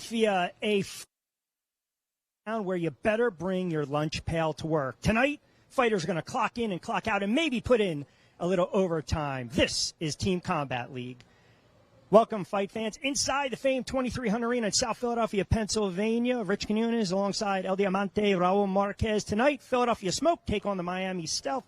Philadelphia, where you better bring your lunch pail to work. Tonight, fighters are going to clock in and clock out and maybe put in a little overtime. This is Team Combat League. Welcome, fight fans, inside the famed 2300 Arena in South Philadelphia, Pennsylvania. Rich Quinones alongside El Diamante, Raul Marquez. Tonight, Philadelphia Smoke take on the Miami Stealth.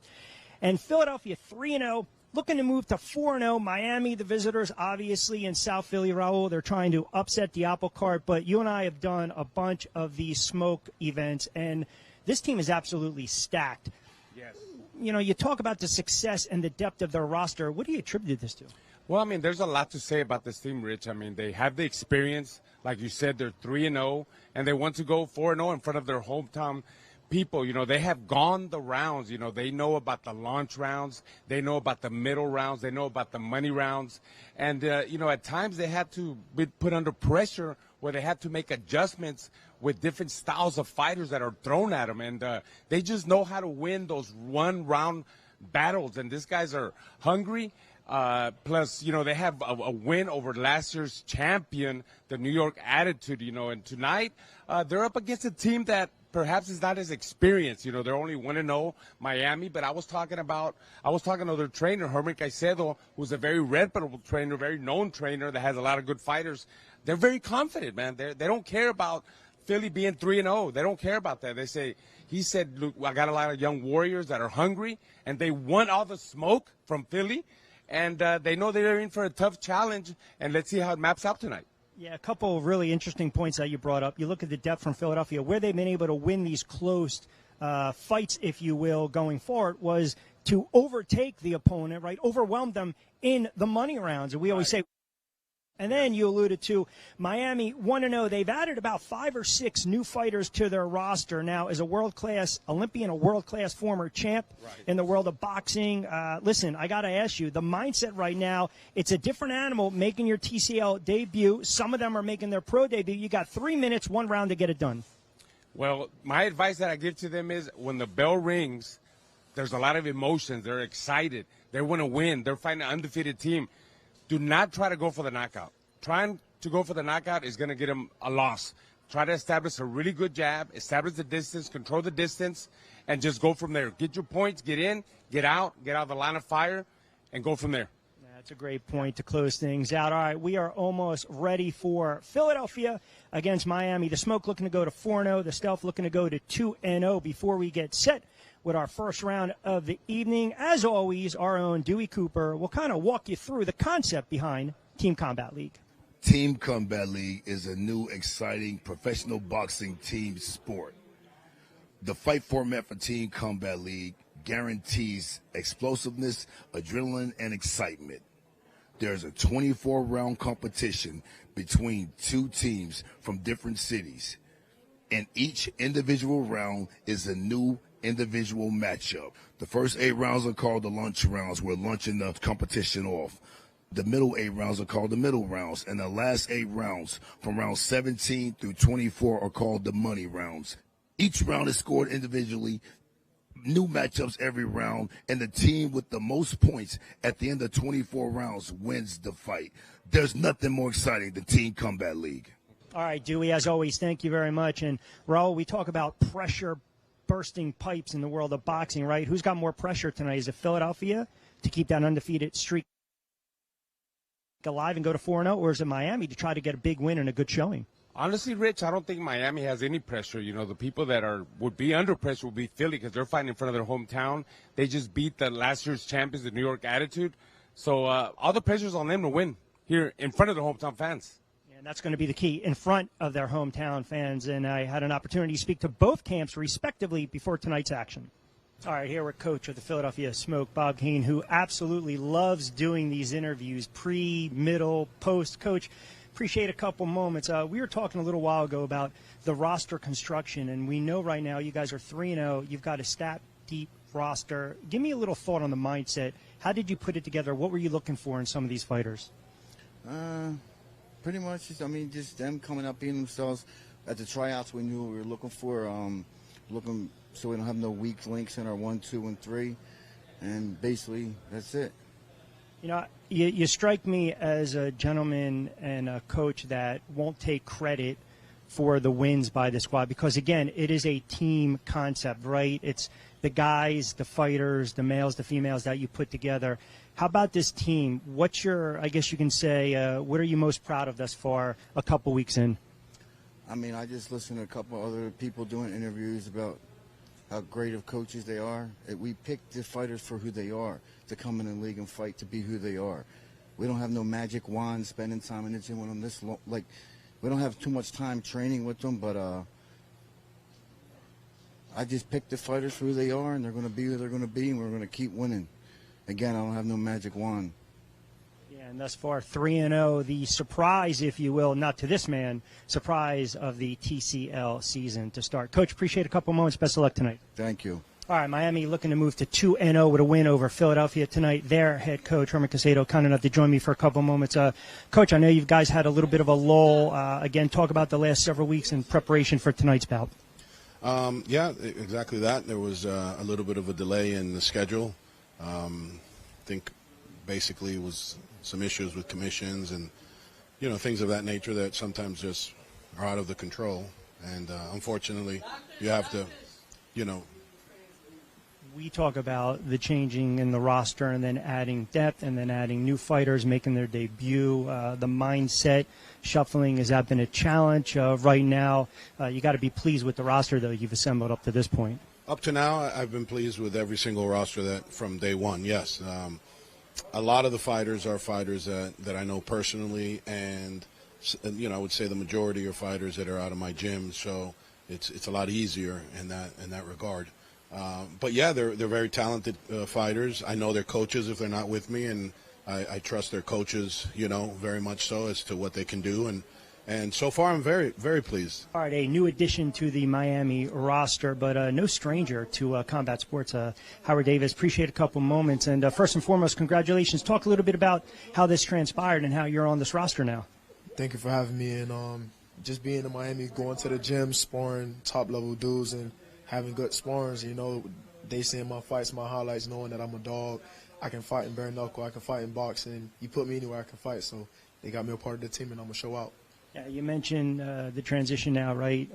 And Philadelphia 3-0, looking to move to 4-0. Miami, the visitors, obviously, in South Philly, Raul. They're trying to upset the apple cart. But you and I have done a bunch of these Smoke events, and this team is absolutely stacked. Yes. You know, you talk about the success and the depth of their roster. What do you attribute this to? Well, I mean, there's a lot to say about this team, Rich. I mean, they have the experience. Like you said, they're 3-0, and they want to go 4-0 in front of their hometown people. You know, they have gone the rounds. You know, they know about the launch rounds. They know about the middle rounds. They know about the money rounds. And, you know, at times they had to be put under pressure where they had to make adjustments with different styles of fighters that are thrown at them. And they just know how to win those one-round battles. And these guys are hungry. Plus, you know, they have a win over last year's champion, the New York Attitude, you know. And tonight, they're up against a team that perhaps is not as experienced. You know, they're only 1-0, Miami. But I was talking to their trainer, Herman Caicedo, who's a very reputable trainer, very known trainer that has a lot of good fighters. They're very confident, man. They don't care about Philly being 3-0. They don't care about that. He said, look, I got a lot of young warriors that are hungry, and they want all the smoke from Philly. And they know they're in for a tough challenge, and let's see how it maps out tonight. Yeah, a couple of really interesting points that you brought up. You look at the depth from Philadelphia, where they've been able to win these close fights, if you will, going forward, was to overtake the opponent, right, overwhelm them in the money rounds. And we always say, and then you alluded to Miami 1-0. They've added about 5 or 6 new fighters to their roster now. As a world-class Olympian, a world-class former champ in the world of boxing. Listen, I got to ask you, the mindset right now, it's a different animal making your TCL debut. Some of them are making their pro debut. You got 3 minutes, 1 round to get it done. Well, my advice that I give to them is when the bell rings, there's a lot of emotions. They're excited. They want to win. They're fighting an undefeated team. Do not try to go for the knockout. Trying to go for the knockout is going to get them a loss. Try to establish a really good jab, establish the distance, control the distance, and just go from there. Get your points, get in, get out of the line of fire, and go from there. That's a great point to close things out. All right, we are almost ready for Philadelphia against Miami. The Smoke looking to go to 4-0. The Stealth looking to go to 2-0 before we get set with our first round of the evening. As always, our own Dewey Cooper will kind of walk you through the concept behind Team Combat League. Team Combat League is a new, exciting professional boxing team sport. The fight format for Team Combat League guarantees explosiveness, adrenaline, and excitement. There's a 24-round competition between 2 teams from different cities, and each individual round is a new individual matchup. The first 8 rounds are called the lunch rounds. We're lunching the competition off. The middle 8 rounds are called the middle rounds, and the last 8 rounds from round 17 through 24 are called the money rounds. Each round is scored individually, new matchups every round, and the team with the most points at the end of 24 rounds wins the fight. There's nothing more exciting than Team Combat League. All right, Dewey, as always, thank you very much. And, Raul, we talk about pressure bursting pipes in the world of boxing, right? Who's got more pressure tonight? Is it Philadelphia to keep that undefeated streak alive and go to 4-0, or is it Miami to try to get a big win and a good showing? Honestly, Rich, I don't think Miami has any pressure. You know, the people that would be under pressure would be Philly because they're fighting in front of their hometown. They just beat the last year's champions, the New York Attitude. So all the pressure's on them to win here in front of their hometown fans. And that's going to be the key, in front of their hometown fans. And I had an opportunity to speak to both camps respectively before tonight's action. All right, here we're coach of the Philadelphia Smoke, Bob Kane, who absolutely loves doing these interviews, pre, middle, post. Coach, appreciate a couple moments. We were talking a little while ago about the roster construction, and we know right now you guys are 3-0. You've got a stat-deep roster. Give me a little thought on the mindset. How did you put it together? What were you looking for in some of these fighters? Pretty much, just them coming up, being themselves. At the tryouts, we knew what we were looking for, looking so we don't have no weak links in our 1, 2, and 3, and basically that's it. You know, you strike me as a gentleman and a coach that won't take credit for the wins by the squad because, again, it is a team concept, right? It's the guys, the fighters, the males, the females that you put together. How about this team? What's your, I guess you can say, what are you most proud of thus far a couple weeks in? I mean, I just listened to a couple other people doing interviews about how great of coaches they are. We pick the fighters for who they are, to come in the league and fight to be who they are. We don't have no magic wand spending time in the gym with them this long. Like, we don't have too much time training with them, but I just pick the fighters for who they are, and they're going to be who they're going to be, and we're going to keep winning. Again, I don't have no magic wand. Yeah, and thus far 3-0, the surprise, if you will, not to this man, surprise of the TCL season to start. Coach, appreciate a couple moments. Best of luck tonight. Thank you. All right, Miami looking to move to 2-0 with a win over Philadelphia tonight. Their head coach, Herman Casado, kind enough to join me for a couple moments. Coach, I know you guys had a little bit of a lull. Again, talk about the last several weeks in preparation for tonight's bout. Yeah, exactly that. There was a little bit of a delay in the schedule. I think basically it was some issues with commissions and, things of that nature that sometimes just are out of the control. And unfortunately, you have to, We talk about the changing in the roster and then adding depth and then adding new fighters making their debut. The mindset shuffling, has that been a challenge right now? You got to be pleased with the roster, though, you've assembled up to this point. Up to now, I've been pleased with every single roster that from day one, yes. A lot of the fighters are fighters that I know personally, and I would say the majority are fighters that are out of my gym, so it's a lot easier in that regard. But yeah, they're very talented fighters. I know their coaches if they're not with me, and I trust their coaches, very much so as to what they can do. And so far, I'm very, very pleased. All right, a new addition to the Miami roster, but no stranger to combat sports. Howard Davis, appreciate a couple moments. And first and foremost, congratulations. Talk a little bit about how this transpired and how you're on this roster now. Thank you for having me. And just being in Miami, going to the gym, sparring top-level dudes, and having good sparrings, they seeing my fights, my highlights, knowing that I'm a dog. I can fight in bare knuckle, I can fight in boxing. You put me anywhere I can fight, so they got me a part of the team, and I'm going to show out. Yeah, you mentioned the transition now, right?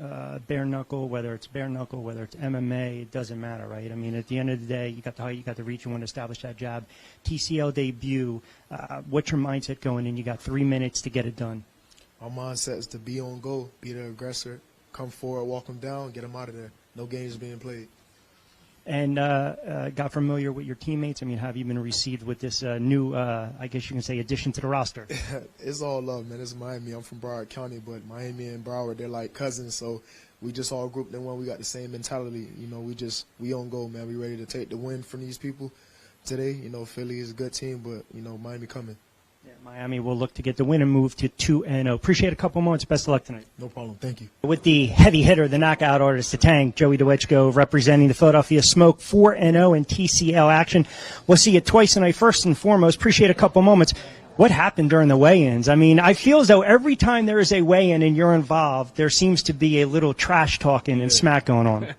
Bare knuckle, whether it's MMA, it doesn't matter, right? I mean, at the end of the day, you got the height, you got the reach, you want to establish that jab. TCL debut, what's your mindset going in? You got 3 minutes to get it done. My mindset is to be on go, be the aggressor, come forward, walk them down, get them out of there. No games being played. And got familiar with your teammates. I mean, have you been received with this new, I guess you can say, addition to the roster? It's all love, man. It's Miami. I'm from Broward County, but Miami and Broward, they're like cousins. So we just all grouped in one. We got the same mentality. We on go, man. We ready to take the win from these people today. Philly is a good team, but, Miami coming. Yeah, Miami will look to get the win and move to 2-0. Appreciate a couple moments. Best of luck tonight. No problem. Thank you. With the heavy hitter, the knockout artist, the tank, Joey DeWichko, representing the Philadelphia Smoke, 4-0 in TCL action. We'll see you twice tonight. First and foremost, appreciate a couple moments. What happened during the weigh-ins? I mean, I feel as though every time there is a weigh-in and you're involved, there seems to be a little trash talking and smack going on.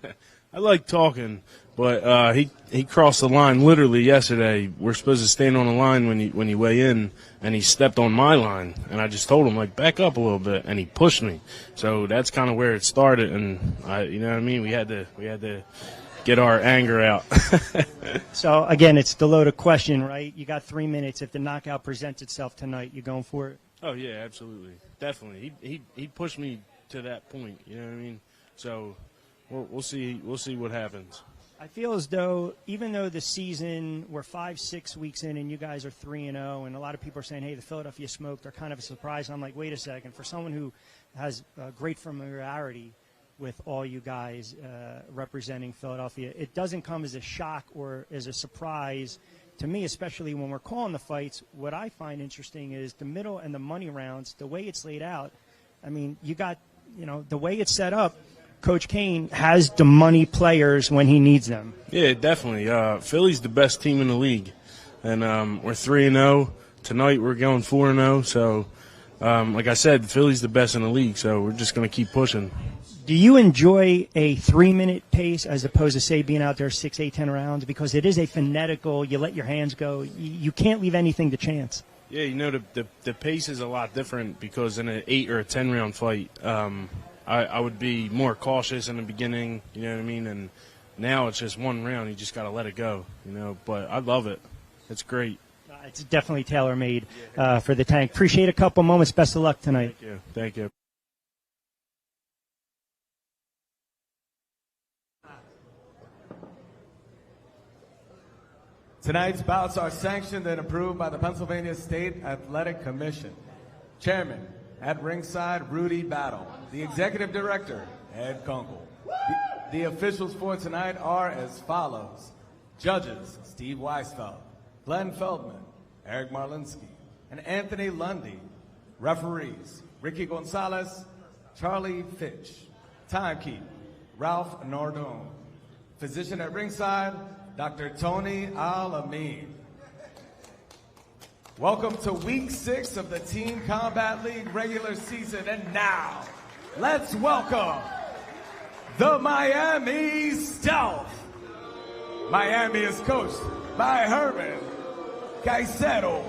I like talking, but he crossed the line literally yesterday. We're supposed to stand on the line when you weigh in, and he stepped on my line, and I just told him, back up a little bit, and he pushed me. So that's kind of where it started, and you know what I mean? We had to get our anger out. So, again, it's the loaded question, right? You got 3 minutes. If the knockout presents itself tonight, you going for it? Oh, yeah, absolutely. Definitely. He pushed me to that point, you know what I mean? So we'll see what happens. I feel as though, even though the season, we're 5-6 weeks in and you guys are 3-0, and a lot of people are saying, hey, the Philadelphia Smoke, they're kind of a surprise. And I'm like, wait a second. For someone who has great familiarity with all you guys representing Philadelphia, it doesn't come as a shock or as a surprise to me, especially when we're calling the fights. What I find interesting is the middle and the money rounds, the way it's laid out. I mean, you got, the way it's set up, Coach Kane has the money players when he needs them. Yeah, definitely. Philly's the best team in the league, and we're 3-0 tonight. We're going 4-0, so like I said, Philly's the best in the league, so we're just going to keep pushing. Do you enjoy a 3-minute pace as opposed to, say, being out there 6, 8, 10 rounds? Because it is a phonetical, you let your hands go. You can't leave anything to chance. Yeah, you know, the pace is a lot different because in an 8 or a 10 round fight, I would be more cautious in the beginning, you know what I mean? And now it's just one round, you just got to let it go, you know. But I love it. It's great. It's definitely tailor-made for the Tank. Appreciate a couple moments. Best of luck tonight. Thank you. Thank you. Tonight's bouts are sanctioned and approved by the Pennsylvania State Athletic Commission. Chairman, at ringside, Rudy Battle. The Executive Director, Ed Kunkel. The officials for tonight are as follows. Judges, Steve Weisfeld, Glenn Feldman, Eric Marlinsky, and Anthony Lundy. Referees, Ricky Gonzalez, Charlie Fitch. Timekeep, Ralph Nardone. Physician at ringside, Dr. Tony Al-Amin. Welcome to Week 6 of the Team Combat League regular season. And now, let's welcome the Miami Stealth. Miami is coached by Herman Caicedo.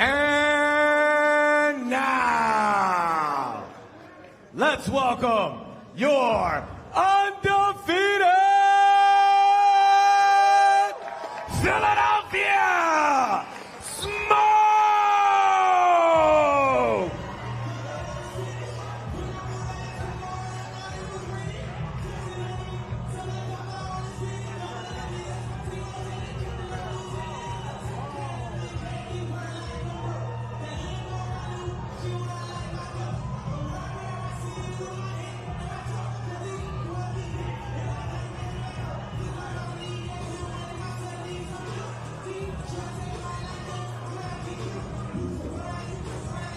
And now, let's welcome your undefeated Philadelphia Smoke!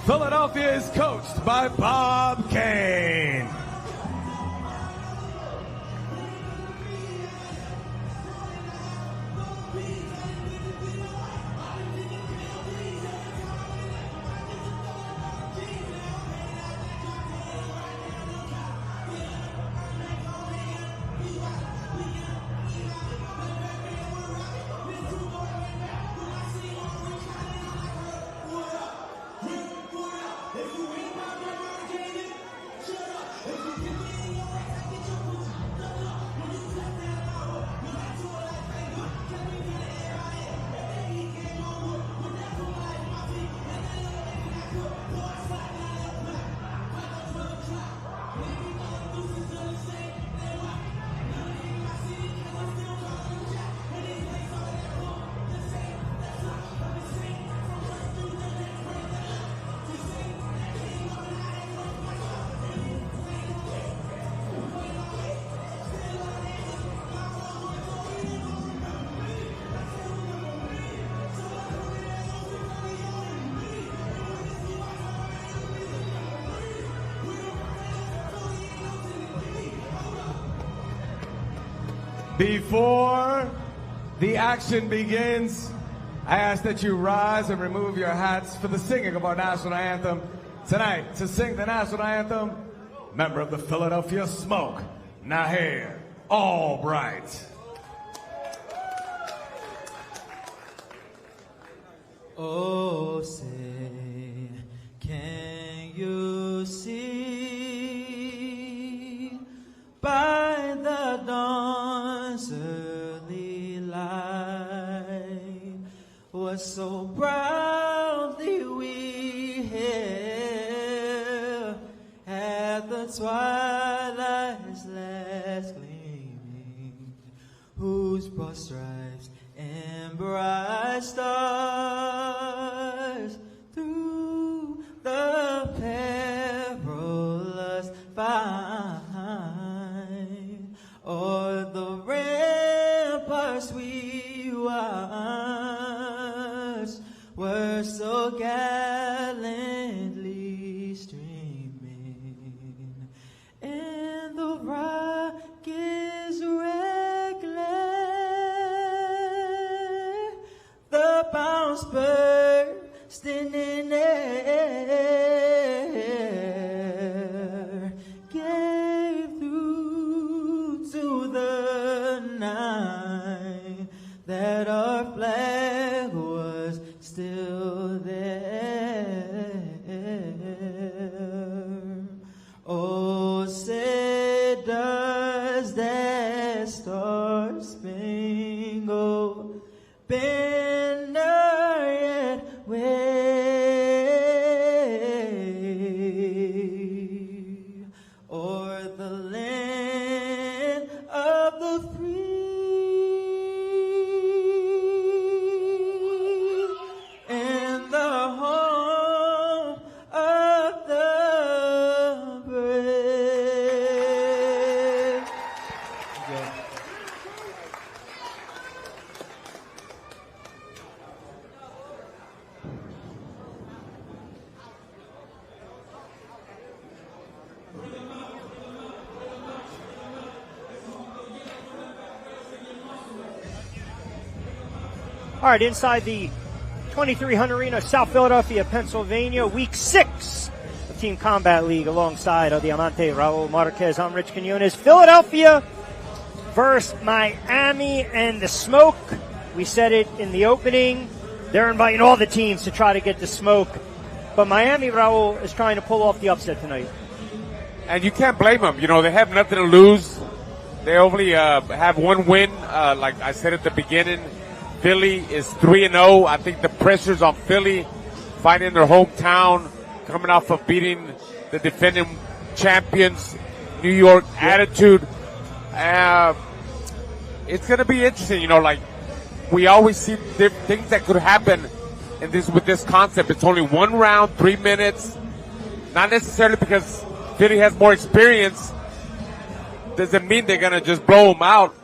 Philadelphia is coached by Bob Kane. Before the action begins, I ask that you rise and remove your hats for the singing of our national anthem. Tonight, to sing the national anthem, member of the Philadelphia Smoke, Naher Albright. Oh, say, can you see by the dawn's early light what so proudly we hailed at the twilight's last gleaming, whose broad stripes and bright stars through the perilous fight o'er the ramparts we watched were so gallantly streaming, and the rocket's red glare, the bounce bursting in air, gave through to the night that our flag was still there. Oh, say does that star-spangled banner yet wave o'er the land of the free and the home of the brave? All right, inside the 2300 Arena, South Philadelphia, Pennsylvania, Week 6 of Team Combat League alongside El Diamante, Raul Marquez. I'm Rich Quinones. Philadelphia versus Miami and the Smoke. We said it in the opening. They're inviting all the teams to try to get the Smoke. But Miami, Raul, is trying to pull off the upset tonight. And you can't blame them. You know, they have nothing to lose. They only have one win. Like I said at the beginning, Philly is 3-0. I think the pressure's on Philly, fighting in their hometown, coming off of beating the defending champions, New York attitude. It's going to be interesting. You know, like we always see things that could happen in this with this concept. It's only one round, 3 minutes. Not necessarily because Philly has more experience. Doesn't mean they're going to just blow them out.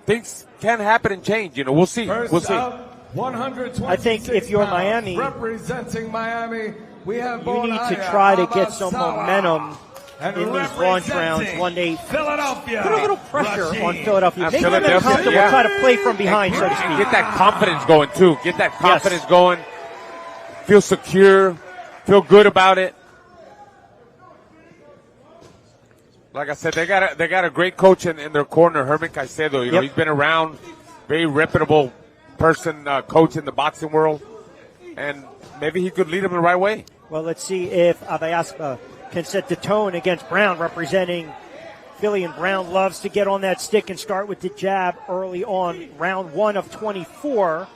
Things can happen and change. You know, we'll see. First We'll see. up, 126 I think if you're pounds, Miami, representing Miami, we have you need to try to get some momentum in these launch rounds. 1-8. Philadelphia. Put a little pressure Rashid. on Philadelphia. Make them Philadelphia, uncomfortable. yeah. Try to play from behind, so to And speak. get that confidence going too. Get that confidence going. Feel secure. Feel good about it. Like I said, they got a great coach in their corner, Herman Caicedo. You know, Yep. he's been around, very reputable person, coach in the boxing world, and maybe he could lead them the right way. Well, let's see if Abayaspa can set the tone against Brown, representing Philly. And Brown loves to get on that stick and start with the jab early on. Round 1 of 24.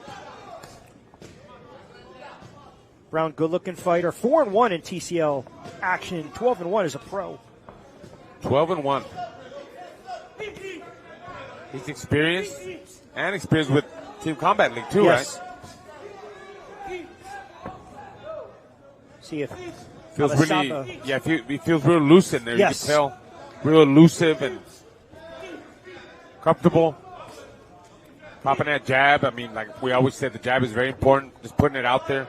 Brown, good-looking fighter. 4-1 in TCL action. 12-1 as a pro. 12-1. He's experienced with Team Combat League too, Yes. right? See if Feels Abasaba- really, yeah. He feels real loose in there. Yes. You can tell, real elusive and comfortable. Popping that jab. I mean, like we always said, the jab is very important. Just putting it out there.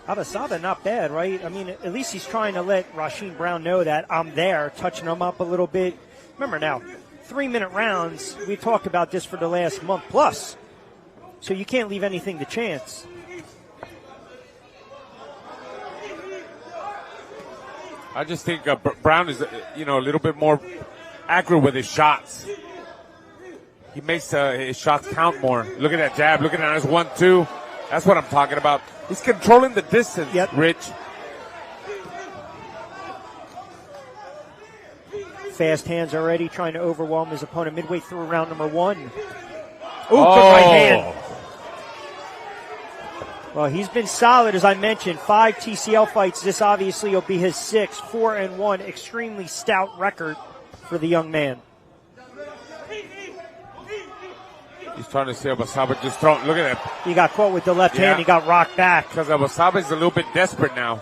Abasaba, not bad, right? I mean, at least he's trying to let Rasheed Brown know that I'm there, touching him up a little bit, Remember now, 3-minute rounds, we talked about this for the last month plus. So you can't leave anything to chance. I just think Brown is, a little bit more accurate with his shots. He makes his shots count more. Look at that jab. Look at that nice 1-2. That's what I'm talking about. He's controlling the distance, Rich. Fast hands already, trying to overwhelm his opponent midway through round number 1. Ooh, good right hand. Well, he's been solid, as I mentioned. 5 TCL fights. This obviously will be his 6th, 4-1. Extremely stout record for the young man. He's trying to see Abasaba just throw. Look at that. He got caught with the left hand. He got rocked back. Because Abasaba's a little bit desperate now.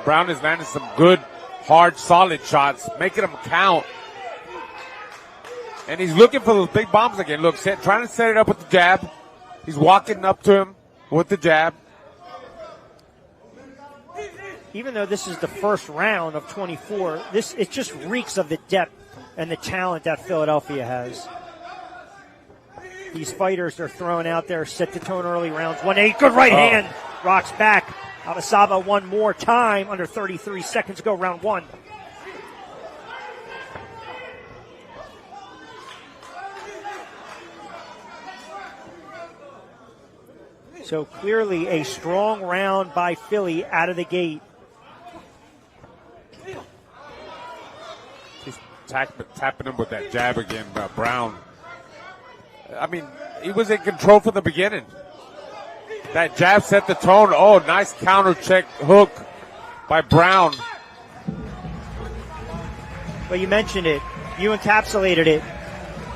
Brown is landing some good, hard, solid shots, making them count. And he's looking for those big bombs again. Look, trying to set it up with the jab. He's walking up to him with the jab. Even though this is the first round of 24, it just reeks of the depth and the talent that Philadelphia has. These fighters are throwing out there, set the tone early rounds. 1-8, good right hand. Rocks back. Abasaba one more time, under 33 seconds to go, round 1. So clearly a strong round by Philly out of the gate. He's tapping him with that jab again, Brown. I mean, he was in control from the beginning. That jab set the tone. Oh, nice counter check hook by Brown. Well, you mentioned it. You encapsulated it.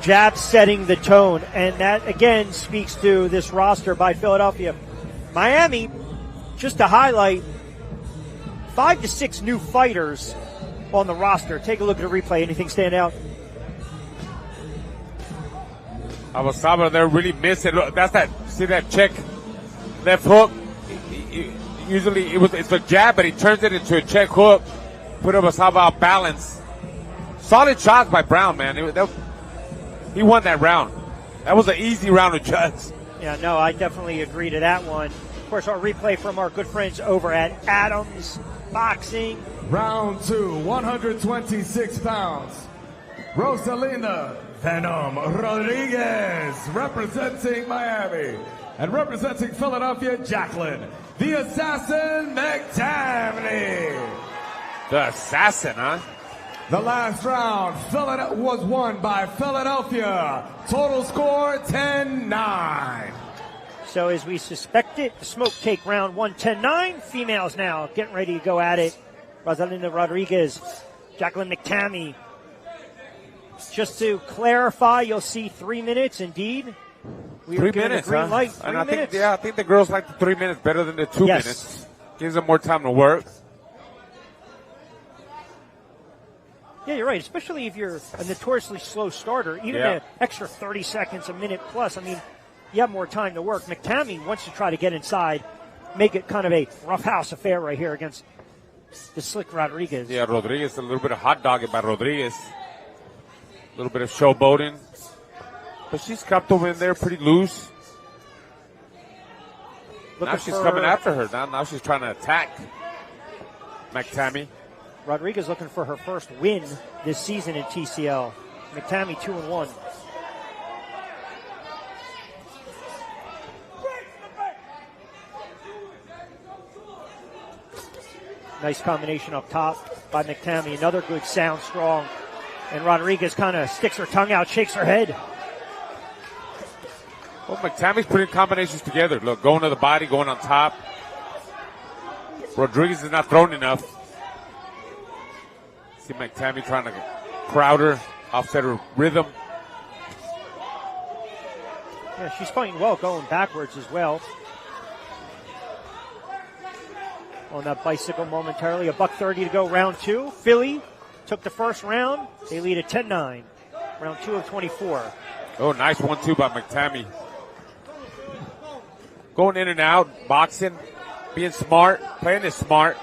Jab setting the tone. And that, again, speaks to this roster by Philadelphia. Miami, just to highlight, 5 to 6 new fighters on the roster. Take a look at the replay. Anything stand out? Abasaba, they're really missing. Look, that's that. See that check? Left hook. Usually it's a jab, but he turns it into a check hook. Put Abasaba out balance. Solid shots by Brown, man. He won that round. That was an easy round to judge. Yeah, no, I definitely agree to that one. Of course, our replay from our good friends over at Adams Boxing. Round 2, 126 pounds. Rosalina Venom Rodriguez, representing Miami. And representing Philadelphia, Jacqueline, the Assassin McTavish. The Assassin, huh? The last round was won by Philadelphia. Total score 10-9. So as we suspected, the smoke take round 1, 10-9. Females now getting ready to go at it. Rosalinda Rodriguez, Jacqueline McTavish. Just to clarify, you'll see 3 minutes indeed. We 3 minutes, green light. 3 minutes. I think the girls like the 3 minutes better than the 2 minutes. Gives them more time to work. Yeah, you're right. Especially if you're a notoriously slow starter, even an extra 30 seconds, a minute plus. I mean, you have more time to work. McTavish wants to try to get inside, make it kind of a roughhouse affair right here against the slick Rodriguez. Yeah, Rodriguez, a little bit of hot dogging by Rodriguez. A little bit of showboating. But she's comfortable in there, pretty loose. Now she's coming after her. Now she's trying to attack McTavish. Rodriguez looking for her first win this season in TCL. McTavish 2-1. Nice combination up top by McTavish. Another good sound, strong. And Rodriguez kind of sticks her tongue out, shakes her head. Well, McTavish's putting combinations together. Look, going to the body, going on top. Rodriguez is not throwing enough. See McTavish trying to crowd her, offset her rhythm. Yeah, she's fighting well going backwards as well. On that bicycle momentarily. $1:30 to go, round 2. Philly took the first round. They lead at 10-9. Round 2 of 24. Oh, nice 1-2 by McTavish. Going in and out, boxing, being smart, playing it smart.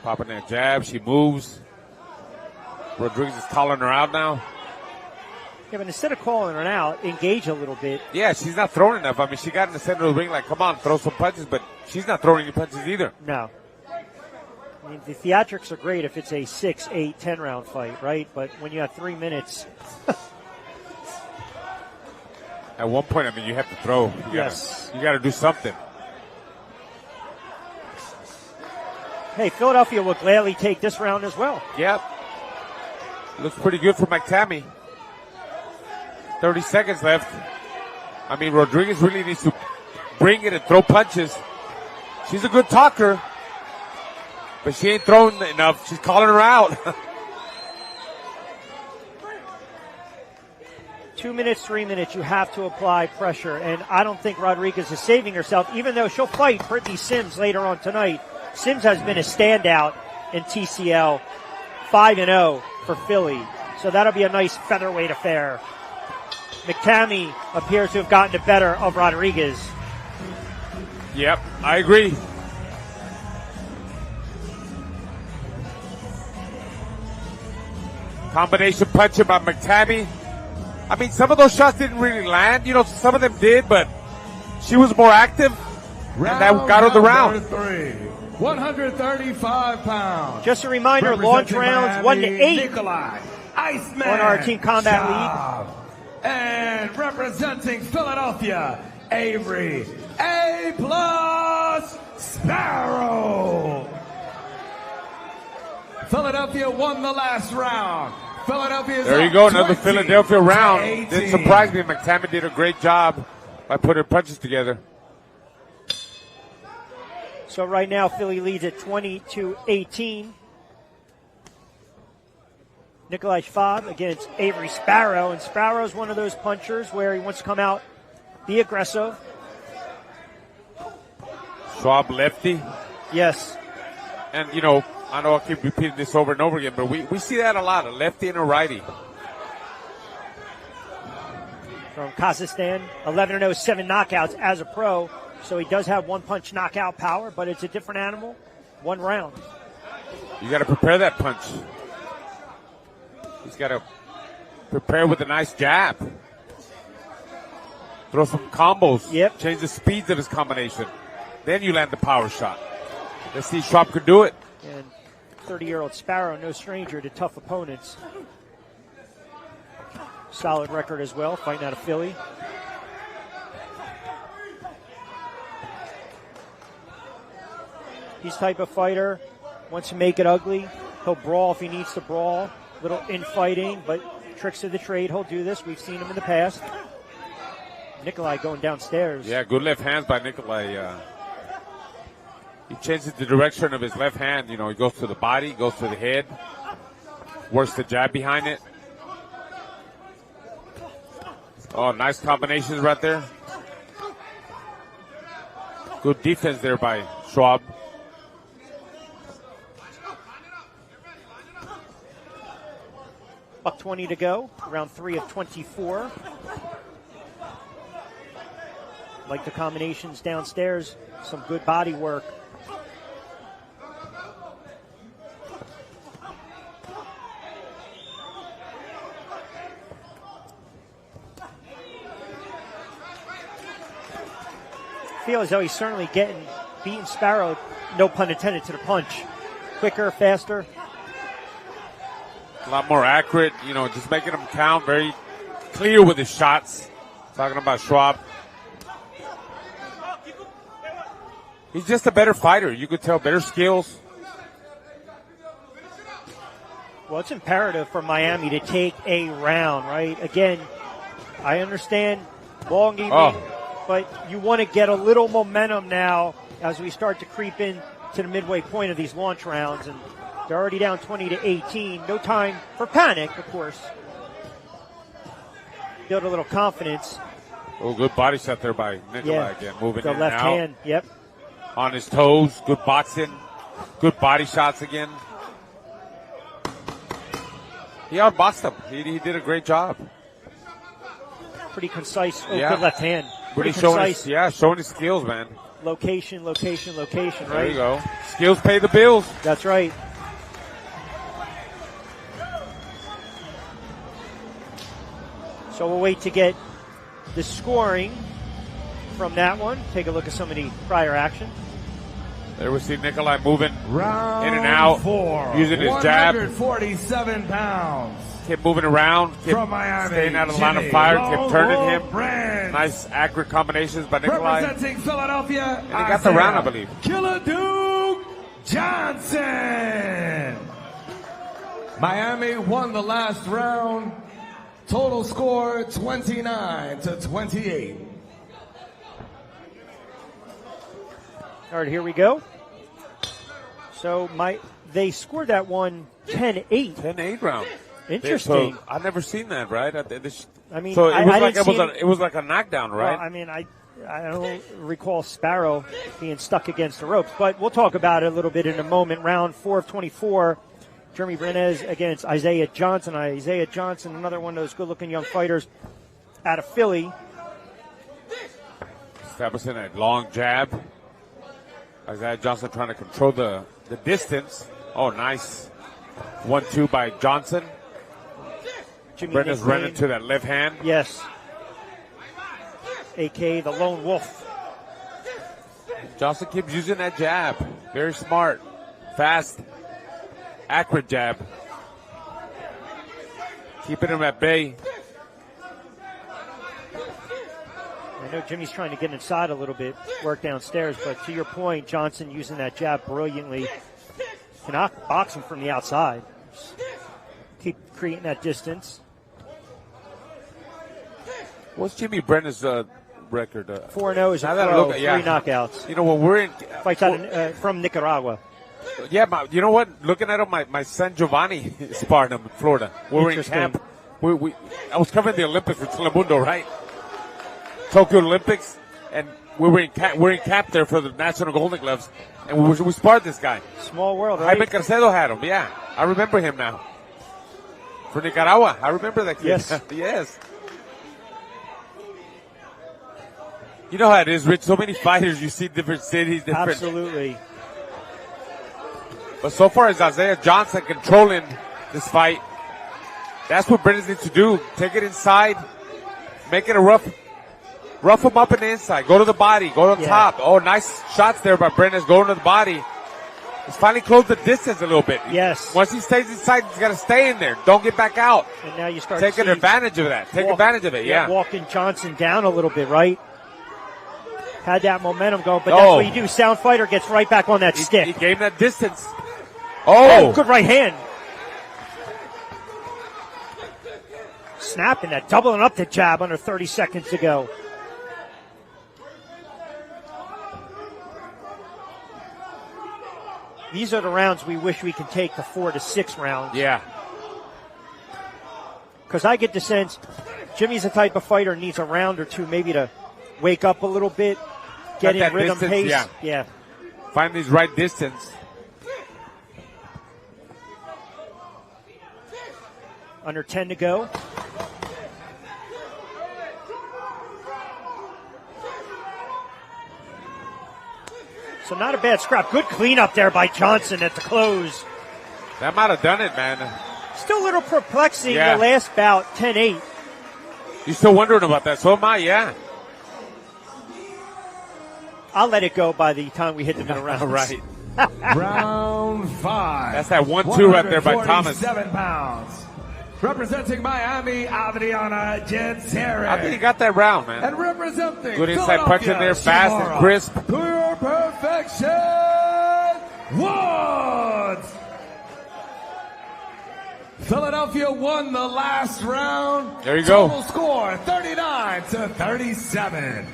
Popping that jab. She moves. Rodriguez is calling her out now. Yeah, but instead of calling her out, engage a little bit. Yeah, she's not throwing enough. I mean, she got in the center of the ring like, come on, throw some punches, but she's not throwing any punches either. No. I mean, the theatrics are great if it's a 6, 8, 10 round fight, right? But when you have 3 minutes. At one point, I mean, you have to throw. You got to do something. Hey, Philadelphia will gladly take this round as well. Yep. Looks pretty good for McTammy. 30 seconds left. I mean, Rodriguez really needs to bring it and throw punches. She's a good talker, but she ain't throwing enough. She's calling her out. 2 minutes, 3 minutes, you have to apply pressure, and I don't think Rodriguez is saving herself, even though she'll fight Brittany Sims later on tonight. Sims has been a standout in TCL, 5-0 for Philly, so that'll be a nice featherweight affair. McTammy appears to have gotten the better of Rodriguez. Yep, I agree. Combination punching by McTammy. I mean, some of those shots didn't really land. You know, some of them did, but she was more active, and that got her the round. 135 pounds. Just a reminder, launch rounds 1 to 8 Nikolai Iceman on our Team Combat League. And representing Philadelphia, Avery A+ Sparrow. Philadelphia won the last round. Philadelphia. There you go, another Philadelphia round. Didn't surprise me. McTammy did a great job by putting punches together. So right now, Philly leads at 20-18. Nikolai Schwab against Avery Sparrow, and Sparrow's one of those punchers where he wants to come out, be aggressive. Schwab lefty. Yes. And, you know, I know I keep repeating this over and over again, but we see that a lot, a lefty and a righty. From Kazakhstan, 11-0, 7 knockouts as a pro. So he does have one punch knockout power, but it's a different animal, one round. You got to prepare that punch. He's got to prepare with a nice jab. Throw some combos. Yep. Change the speeds of his combination. Then you land the power shot. Let's see if Schwab could do it. And 30-year-old Sparrow, no stranger to tough opponents. Solid record as well, fighting out of Philly. He's type of fighter, wants to make it ugly. He'll brawl if he needs to brawl. Little infighting, but tricks of the trade, he'll do this. We've seen him in the past. Nikolai going downstairs. Yeah, good left hands by Nikolai. He changes the direction of his left hand. You know, he goes to the body, goes to the head, works the jab behind it. Oh, nice combinations right there. Good defense there by Schwab. Buck 20 to go, round 3 of 24. Like the combinations downstairs, some good body work. Feel as though he's certainly beating Sparrow, no pun intended, to the punch. Quicker, faster. A lot more accurate, you know, just making him count, very clear with his shots. Talking about Schwab. He's just a better fighter. You could tell, better skills. Well, it's imperative for Miami to take a round, right? Again, I understand long evening, but you want to get a little momentum now as we start to creep in to the midway point of these launch rounds, and they're already down 20-18. No time for panic, of course. Build a little confidence. Oh, good body shot there by Nikolai again. Moving the in left and out. hand, yep. On his toes. Good boxing. Good body shots again. He outboxed him. He did a great job. Pretty concise. Oh, Yeah. good left hand. Pretty Showing concise. showing his skills, man. Location, location, location, right? There you go. Skills pay the bills. That's right. So we'll wait to get the scoring from that one. Take a look at some of the prior action. There we see Nikolai moving Round in and out, 4. using his jab. 147 pounds. Kept moving around, kept From Miami, staying out of the line of Jimmy fire, kept turning him. Brand. Nice, accurate combinations by Nikolai. Representing Philadelphia, And he got the round, I believe. Killer Duke Johnson. Miami won the last round. Total score 29-28. All right, here we go. So they scored that one 10-8. 10-8 round. Interesting. So I've never seen that, right? I mean, so it was like didn't see it was like a knockdown, right? Well, I mean, I don't recall Sparrow being stuck against the ropes, but we'll talk about it a little bit in a moment. Round 4 of 24. Jeremy Brenes against Isaiah Johnson. Isaiah Johnson, another one of those good-looking young fighters out of Philly. Establishing a long jab. Isaiah Johnson trying to control the distance. Oh, nice 1-2 by Johnson. Brenes running to that left hand. Yes. A.K. the Lone Wolf. Johnson keeps using that jab. Very smart. Fast. Accurate jab. Keeping him at bay. I know Jimmy's trying to get inside a little bit, work downstairs, but to your point, Johnson using that jab brilliantly. Cannot box him from the outside. Keep creating that distance. What's Jimmy Brenner's record? 4-0 is a Now that I pro, look at- yeah. 3 knockouts. You know, when we're in... Fights out from Nicaragua. Yeah, you know what? Looking at him, my son Giovanni sparred him in Florida. We were in Interesting. camp. I was covering the Olympics with Telemundo, right? Tokyo Olympics, and we're in camp there for the National Golden Gloves, and we sparred this guy. Small world, right? Jaime Carcedo had him, yeah. I remember him now. For Nicaragua, I remember that kid. Yes. Yes. You know how it is, Rich. So many fighters, you see different cities, different... Absolutely. But so far as Isaiah Johnson controlling this fight, that's what Brennan needs to do. Take it inside, make it a rough him up in the inside. Go to the body, go to the top. Oh, nice shots there by Brennan going to the body. He's finally closed the distance a little bit. Yes. Once he stays inside, he's got to stay in there. Don't get back out. And now you start taking advantage of that. Take advantage of it, yeah. Walking Johnson down a little bit, right? Had that momentum going, but that's what you do. Sound fighter gets right back on that stick. He gave that distance. Oh, good right hand. Snapping that, doubling up the jab under 30 seconds to go. These are the rounds we wish we could take the 4 to 6 rounds. Yeah. Because I get the sense Jimmy's the type of fighter needs a round or two maybe to wake up a little bit, get in rhythm pace. Yeah. Find these right distance. Under 10 to go. So not a bad scrap. Good cleanup there by Johnson at the close. That might have done it, man. Still a little perplexing the last bout, 10-8. You're still wondering about that. So am I, yeah. I'll let it go by the time we hit the middle rounds. Right. Round 5. That's that 1-2 right there by Thomas. 7 pounds. Representing Miami, Adriana Genteri. I think he got that round, man. And representing good inside punch in there, fast and crisp. Pure perfection. Woods. Philadelphia won the last round. There you go. Total score 39-37.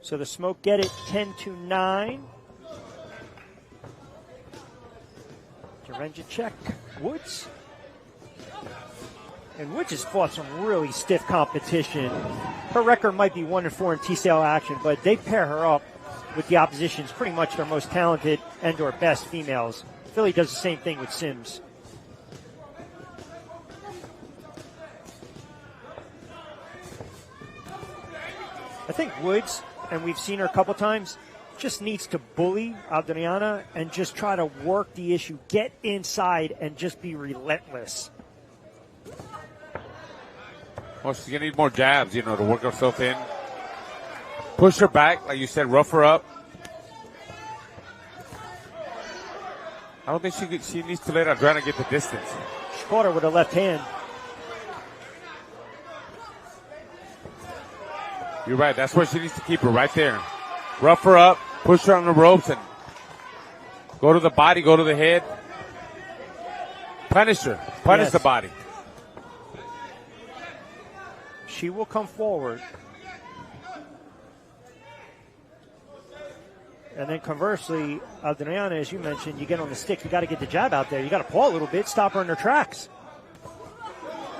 So the Smoke get it 10-9. Jarenjacek, Woods. And Woods has fought some really stiff competition. Her record might be 1-4 in TCL action, but they pair her up with the opposition's pretty much their most talented and or best females. Philly does the same thing with Sims. I think Woods, and we've seen her a couple times, just needs to bully Adriana and just try to work the issue, get inside, and just be relentless. Well, she's going to need more jabs, to work herself in. Push her back, like you said, rough her up. I don't think she needs to let Adriana get the distance. She caught her with her left hand. You're right. That's where she needs to keep her, right there. Rough her up, push her on the ropes, and go to the body, go to the head. Punish her. Punish Yes. the body. She will come forward. And then conversely, Adriana, as you mentioned, you get on the stick, you got to get the jab out there. You got to paw a little bit, stop her in her tracks.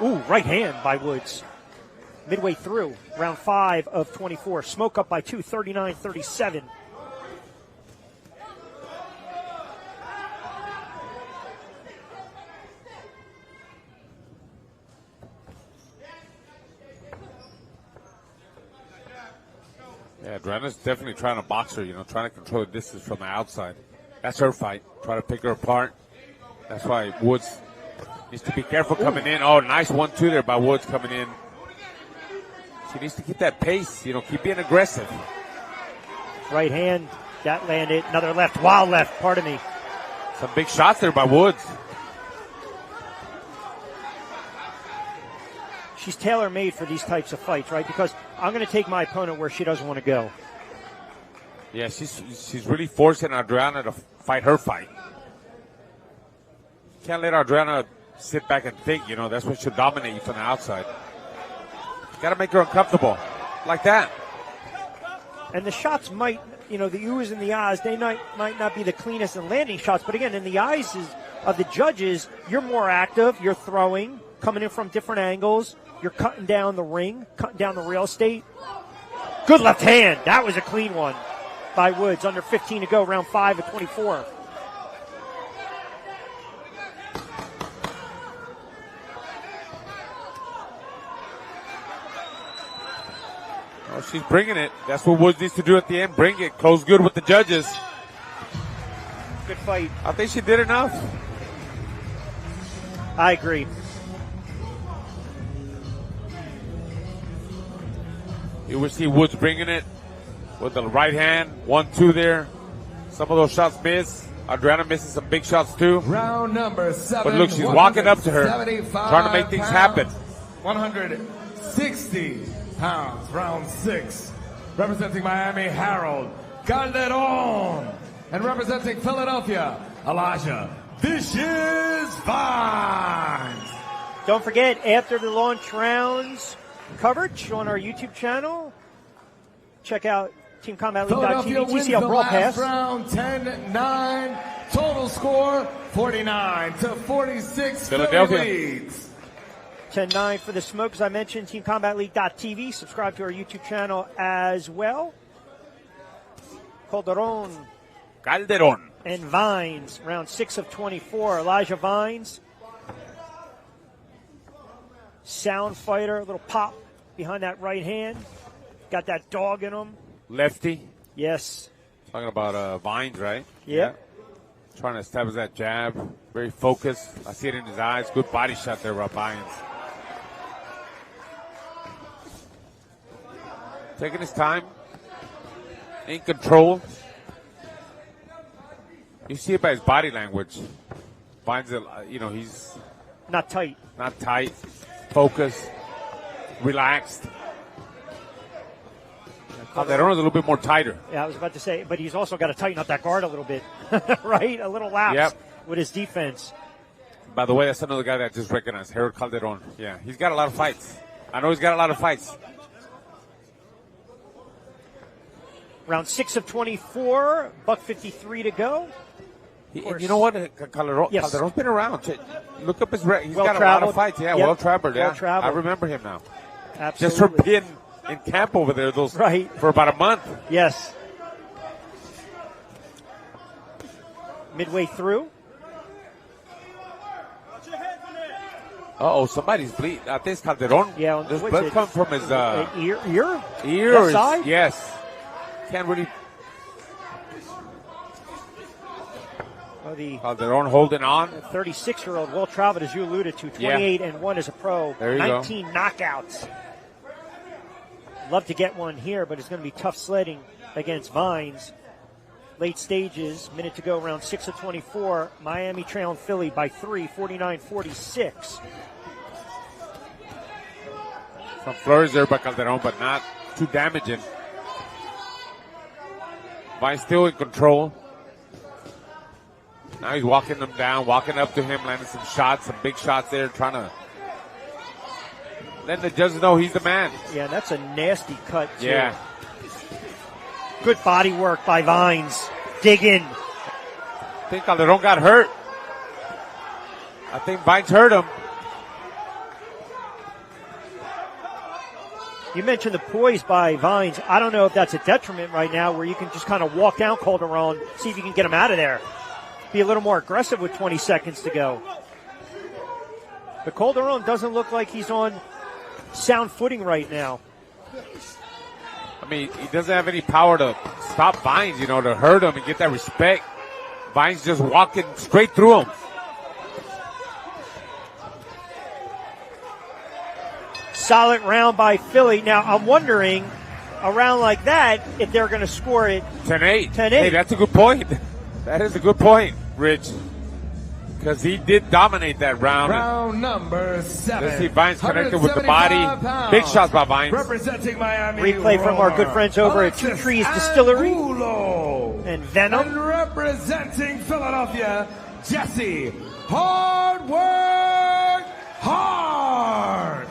Ooh, right hand by Woods. Midway through, round 5 of 24. Smoke up by 2, 39-37. Yeah, Adriana's definitely trying to box her, trying to control the distance from the outside. That's her fight. Try to pick her apart. That's why Woods needs to be careful coming in. Oh, nice 1-2 there by Woods coming in. She needs to keep that pace, keep being aggressive. Right hand, that landed. Another left, wild left, pardon me. Some big shots there by Woods. She's tailor-made for these types of fights, right? Because I'm going to take my opponent where she doesn't want to go. Yeah, she's really forcing Adriana to fight her fight. Can't let Adriana sit back and think, that's what she'll dominate you from the outside. Got to make her uncomfortable, like that. And the shots might, the oohs and the ahs, they might not be the cleanest in landing shots. But again, in the eyes of the judges, you're more active. You're throwing, coming in from different angles. You're cutting down the ring, cutting down the real estate. Good left hand. That was a clean one by Woods. Under 15 to go, round 5 of 24. Oh, she's bringing it. That's what Woods needs to do at the end. Bring it. Close good with the judges. Good fight. I think she did enough. I agree. You will see Woods bringing it with the right hand. 1-2 there. Some of those shots miss. Adriana misses some big shots too. Round number 7. But look, she's walking up to her, trying to make things happen. 160 pounds. Round 6. Representing Miami, Harold Calderon. And representing Philadelphia, Elijah Vicious Vines. Don't forget, after the launch rounds coverage on our YouTube channel, check out TeamCombatLeague.tv, TCL Brawl Pass. Round 10-9. Total score 49-46. Philadelphia leads. 10-9 for the Smoke, as I mentioned. TeamCombatLeague.tv. Subscribe to our YouTube channel as well. Calderon and Vines, round 6 of 24. Elijah Vines, sound fighter, a little pop behind that right hand. Got that dog in him. Lefty. Yes. Talking about Vines, right? Yep. Yeah. Trying to establish that jab. Very focused. I see it in his eyes. Good body shot there by Vines. Taking his time. In control. You see it by his body language. Vines, he's not tight. Not tight. Focused. Relaxed. Calderon is a little bit more tighter. Yeah, I was about to say, but he's also got to tighten up that guard a little bit, right? A little lapse with his defense. By the way, that's another guy that I just recognized, Harold Calderon. Yeah, he's got a lot of fights. I know he's got a lot of fights. Round 6 of 24, $153 to go. You know what? Calderon's been around. Look up his record. He's got a lot of fights. Yeah, well-traveled. Yeah, I remember him now. Absolutely. Just for being in camp over there for about a month. Yes. Midway through. Uh-oh, somebody's bleeding. I think it's Calderon. Yeah, there's what's blood it? coming from his ear. ear. Left Is, side? yes. Can't really. Oh, the Calderon holding on. 36-year-old, well-traveled, as you alluded to, 28-1 as a pro, There you 19 knockouts. Love to get one here, but it's going to be tough sledding against Vines. Late stages, minute to go, round 6 of 24. Miami trailing Philly by 3, 49-46. Some flurries there by Calderon, but not too damaging. Vine still in control. Now he's walking them down, walking up to him, landing some shots, some big shots there, trying to let the judges know he's the man. Yeah, that's a nasty cut, too. Yeah. Good body work by Vines. Dig in. I think Calderon got hurt. I think Vines hurt him. You mentioned the poise by Vines. I don't know if that's a detriment right now where you can just kind of walk down Calderon, see if you can get him out of there. Be a little more aggressive with 20 seconds to go. But Calderon doesn't look like he's on sound footing right now. I mean, he doesn't have any power to stop Vines, you know, to hurt him and get that respect. Vines just walking straight through him. Solid round by Philly. Now, I'm wondering, a round like that, if they're going to score it 10-8. 10-8. Hey, that's a good point. That is a good point, Rich. Because he did dominate that round. Round number 7. Let's see Vines connected with the body. Big shots by Vines. Representing Miami. Replay from our good friends over at Two Alexis Trees Distillery Angulo. and Venom. And representing Philadelphia, Jesse Hard Work Hard.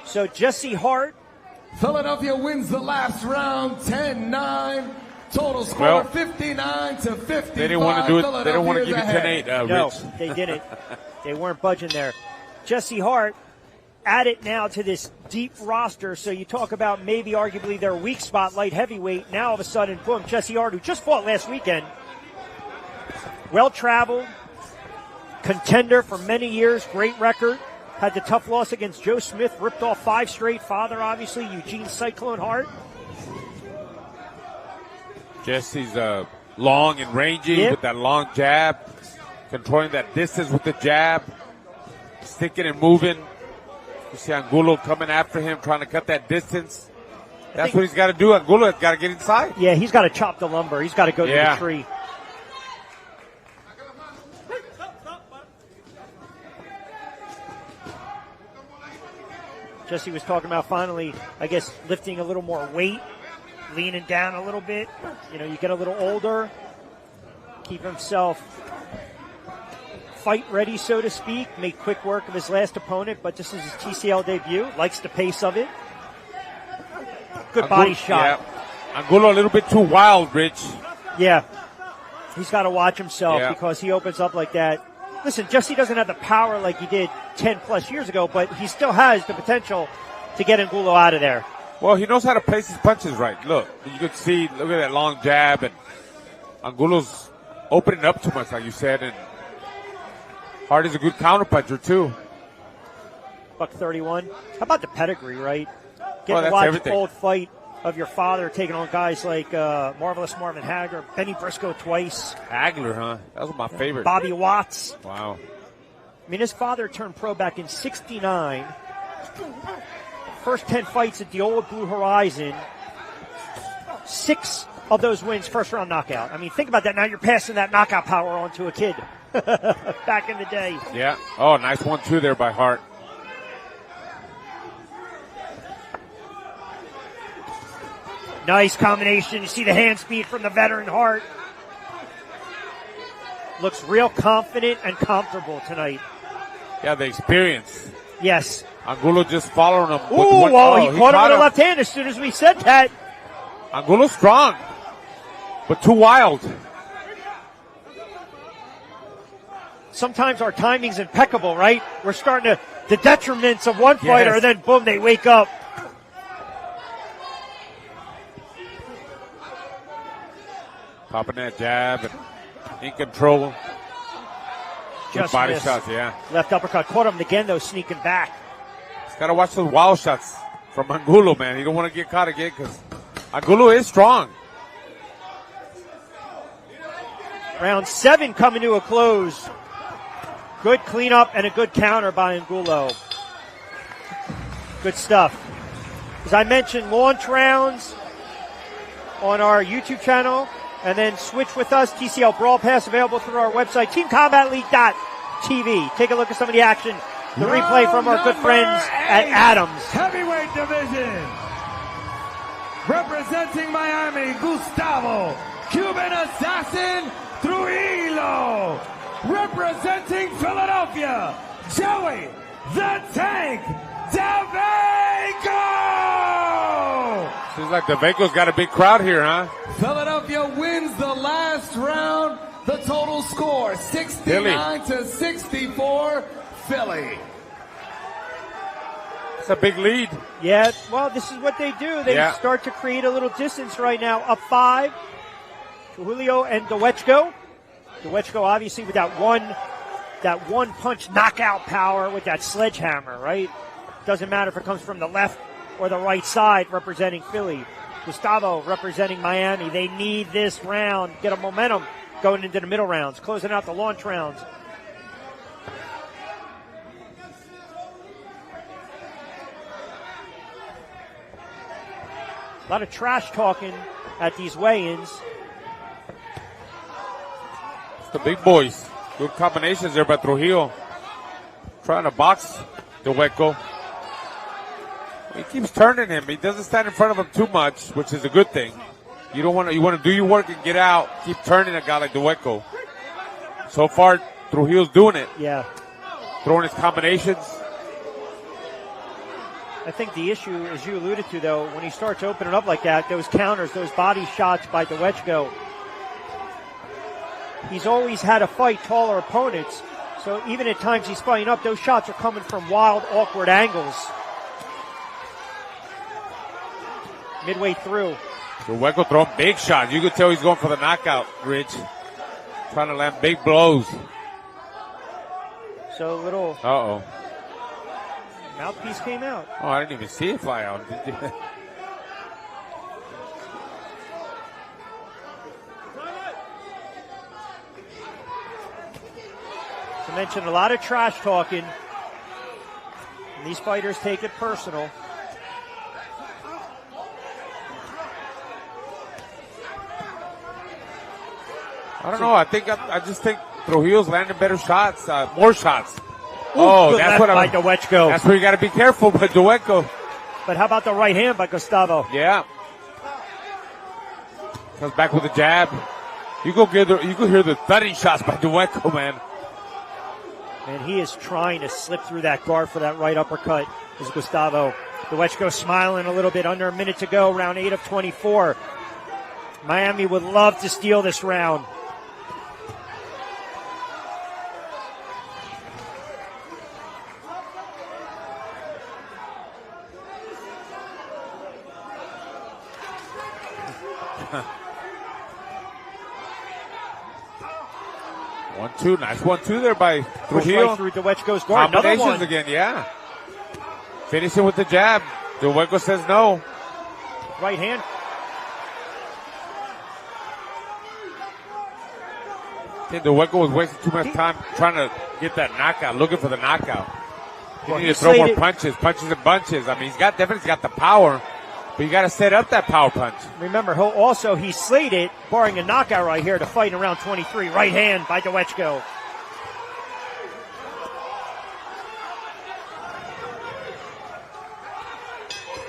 So Jesse Hart, Philadelphia wins the last round 10-9. Total score 59-55. They didn't want to do it. They don't want to give you 10-8, no, Rich. they didn't. They weren't budging there. Jesse Hart added now to this deep roster. So you talk about maybe arguably their weak spot, light heavyweight. Now all of a sudden, boom, Jesse Hart, who just fought last weekend, well-traveled, contender for many years, great record. Had the tough loss against Joe Smith, ripped off 5 straight. Father, obviously, Eugene Cyclone Hart. Jesse's long and rangy with that long jab, controlling that distance with the jab, sticking and moving. You see Angulo coming after him, trying to cut that distance. That's what he's got to do. Angulo has got to get inside. Yeah, he's got to chop the lumber. He's got to go to the tree. Jesse was talking about finally, I guess, lifting a little more weight, leaning down a little bit. You know, you get a little older, keep himself fight ready, so to speak, make quick work of his last opponent, but this is his TCL debut, likes the pace of it. Good body shot. Yeah. Angulo a little bit too wild, Rich. Yeah. He's got to watch himself because he opens up like that. Listen, Jesse doesn't have the power like he did 10-plus years ago, but he still has the potential to get Angulo out of there. Well, he knows how to place his punches right. Look, you could see, look at that long jab, and Angulo's opening up too much, like you said, and Hart is a good counterpuncher, too. $131. How about the pedigree, right? Getting to watch old fight of your father taking on guys like Marvelous Marvin Hagler, Benny Briscoe twice. Hagler, huh? That was my favorite. Bobby Watts. Wow. I mean, his father turned pro back in '69. First 10 fights at the old Blue Horizon. 6 of those wins, first round knockout. I mean, think about that. Now you're passing that knockout power on to a kid back in the day. Yeah. Oh, nice 1-2 there by Hart. Nice combination. You see the hand speed from the veteran Hart. Looks real confident and comfortable tonight. Yeah, the experience. Yes. Angulo just following him. He caught him with a left hand as soon as we said that. Angulo's strong, but too wild. Sometimes our timing's impeccable, right? We're starting to, the detriments of one fighter, and then boom, they wake up. Popping that jab and in control. Good Just body missed. shots, yeah. Left uppercut. Caught him again, though, sneaking back. He's got to watch those wild shots from Angulo, man. You don't want to get caught again because Angulo is strong. Round 7 coming to a close. Good cleanup and a good counter by Angulo. Good stuff. As I mentioned, launch rounds on our YouTube channel, and then switch with us. TCL Brawl Pass available through our website, teamcombatleague.tv. Take a look at some of the action. The replay from our good friends at Adams. Heavyweight division. Representing Miami, Gustavo, Cuban Assassin Trujillo. Representing Philadelphia, Joey the Tank DeVeco. Seems like DeVeco's got a big crowd here, huh? Philadelphia wins the last round. The total score, 69 to 64, Philly. It's a big lead. Yeah, well, this is what they do. They Yeah. start to create a little distance right now. Up 5, Trujillo and Dewechko. Dewechko obviously with that one punch knockout power with that sledgehammer, right? Doesn't matter if it comes from the left or the right side representing Philly. Gustavo representing Miami. They need this round, get a momentum going into the middle rounds, closing out the launch rounds. A lot of trash talking at these weigh-ins. The big boys. Good combinations there by Trujillo. Trying to box DeVeco. He keeps turning him. He doesn't stand in front of him too much, which is a good thing. You want to do your work and get out. Keep turning a guy like DeVeco. So far, Trujillo's doing it. Yeah. Throwing his combinations. I think the issue, as you alluded to, though, when he starts opening up like that, those counters, those body shots by Dewechko, he's always had to fight taller opponents. So even at times he's fighting up, those shots are coming from wild, awkward angles. Midway through. DeVeco throwing big shots. You could tell he's going for the knockout, Rich. Trying to land big blows. So a little Uh-oh. mouthpiece came out. Oh, I didn't even see it fly out. Did you? I mentioned a lot of trash talking. And these fighters take it personal. I don't know. I just think Trujillo's landing better shots, more shots. Ooh, good that's left what by Dewechko. That's where you got to be careful with DeVeco. But how about the right hand by Gustavo? Yeah. Comes back with a jab. You go hear the thudding shots by DeVeco, man. And he is trying to slip through that guard for that right uppercut. Is Gustavo. Dewechko smiling a little bit. Under a minute to go. Round 8 of 24. Miami would love to steal this round. One-two, nice 1-2 there by Trujillo. Right through Dewechko's guard. Another Combinations one. again, yeah. Finishing with the jab. DeVeco says no. Right hand. I think DeVeco was wasting too much time trying to get that knockout, looking for the knockout. You need to throw more punches and bunches. I mean, he's definitely got the power, but you got to set up that power punch. Remember, he slated, barring a knockout right here, to fight in round 23. Right hand by Dewechko.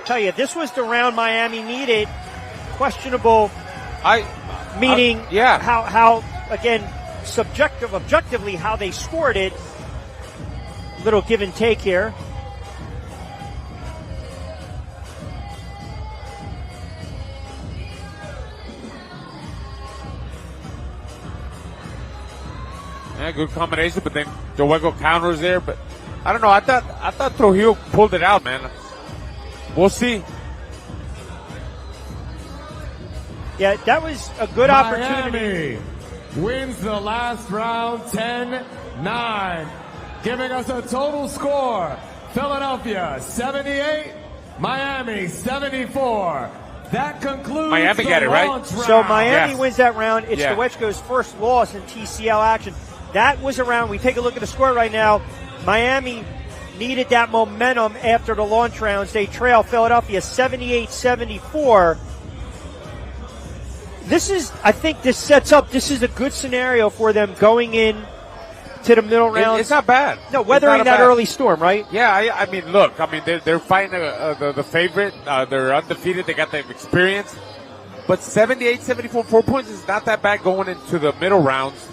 Tell you, this was the round Miami needed. Questionable, meaning how again, objectively, how they scored it. Little give and take here. Yeah, good combination, but then DeVeco counters there. But I don't know. I thought Trujillo pulled it out, man. We'll see. Yeah, that was a good opportunity. Miami wins the last round 10-9, giving us a total score. Philadelphia 78, Miami 74. That concludes Miami the got it, right? launch round. So Miami Yes. wins that round. It's Yeah. the Wetchko's first loss in TCL action. That was a round. We take a look at the score right now. Miami needed that momentum after the launch rounds. They trail Philadelphia 78-74. I think this sets up, this is a good scenario for them going in to the middle rounds. It's not bad. No, It's weathering not that bad. early storm, right? Yeah, I mean, look, they're fighting the favorite. They're undefeated. They got the experience. But 78-74, 4 points is not that bad going into the middle rounds.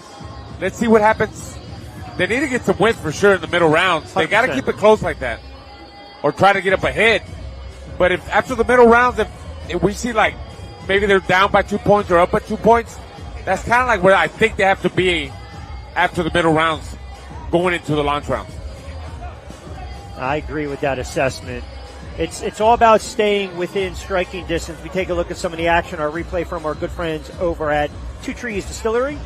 Let's see what happens. They need to get some wins for sure in the middle rounds. They got to 100%. keep it close like that, or try to get up ahead. But if after the middle rounds, if we see like maybe they're down by 2 points or up by 2 points, that's kind of like where I think they have to be after the middle rounds, going into the launch rounds. I agree with that assessment. It's all about staying within striking distance. We take a look at some of the action, our replay from our good friends over at Two Trees Distillery,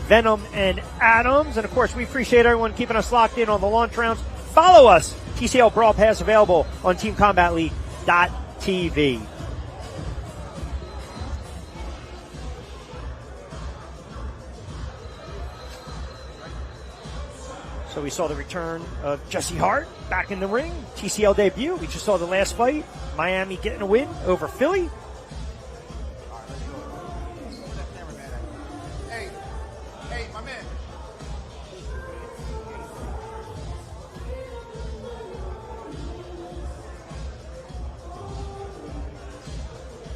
Venom and Adams. And of course, we appreciate everyone keeping us locked in on the launch rounds. Follow us. TCL Brawl Pass available on TeamCombatLeague.tv. So we saw the return of Jesse Hart back in the ring. TCL debut. We just saw the last fight. Miami getting a win over Philly. Hey, my man.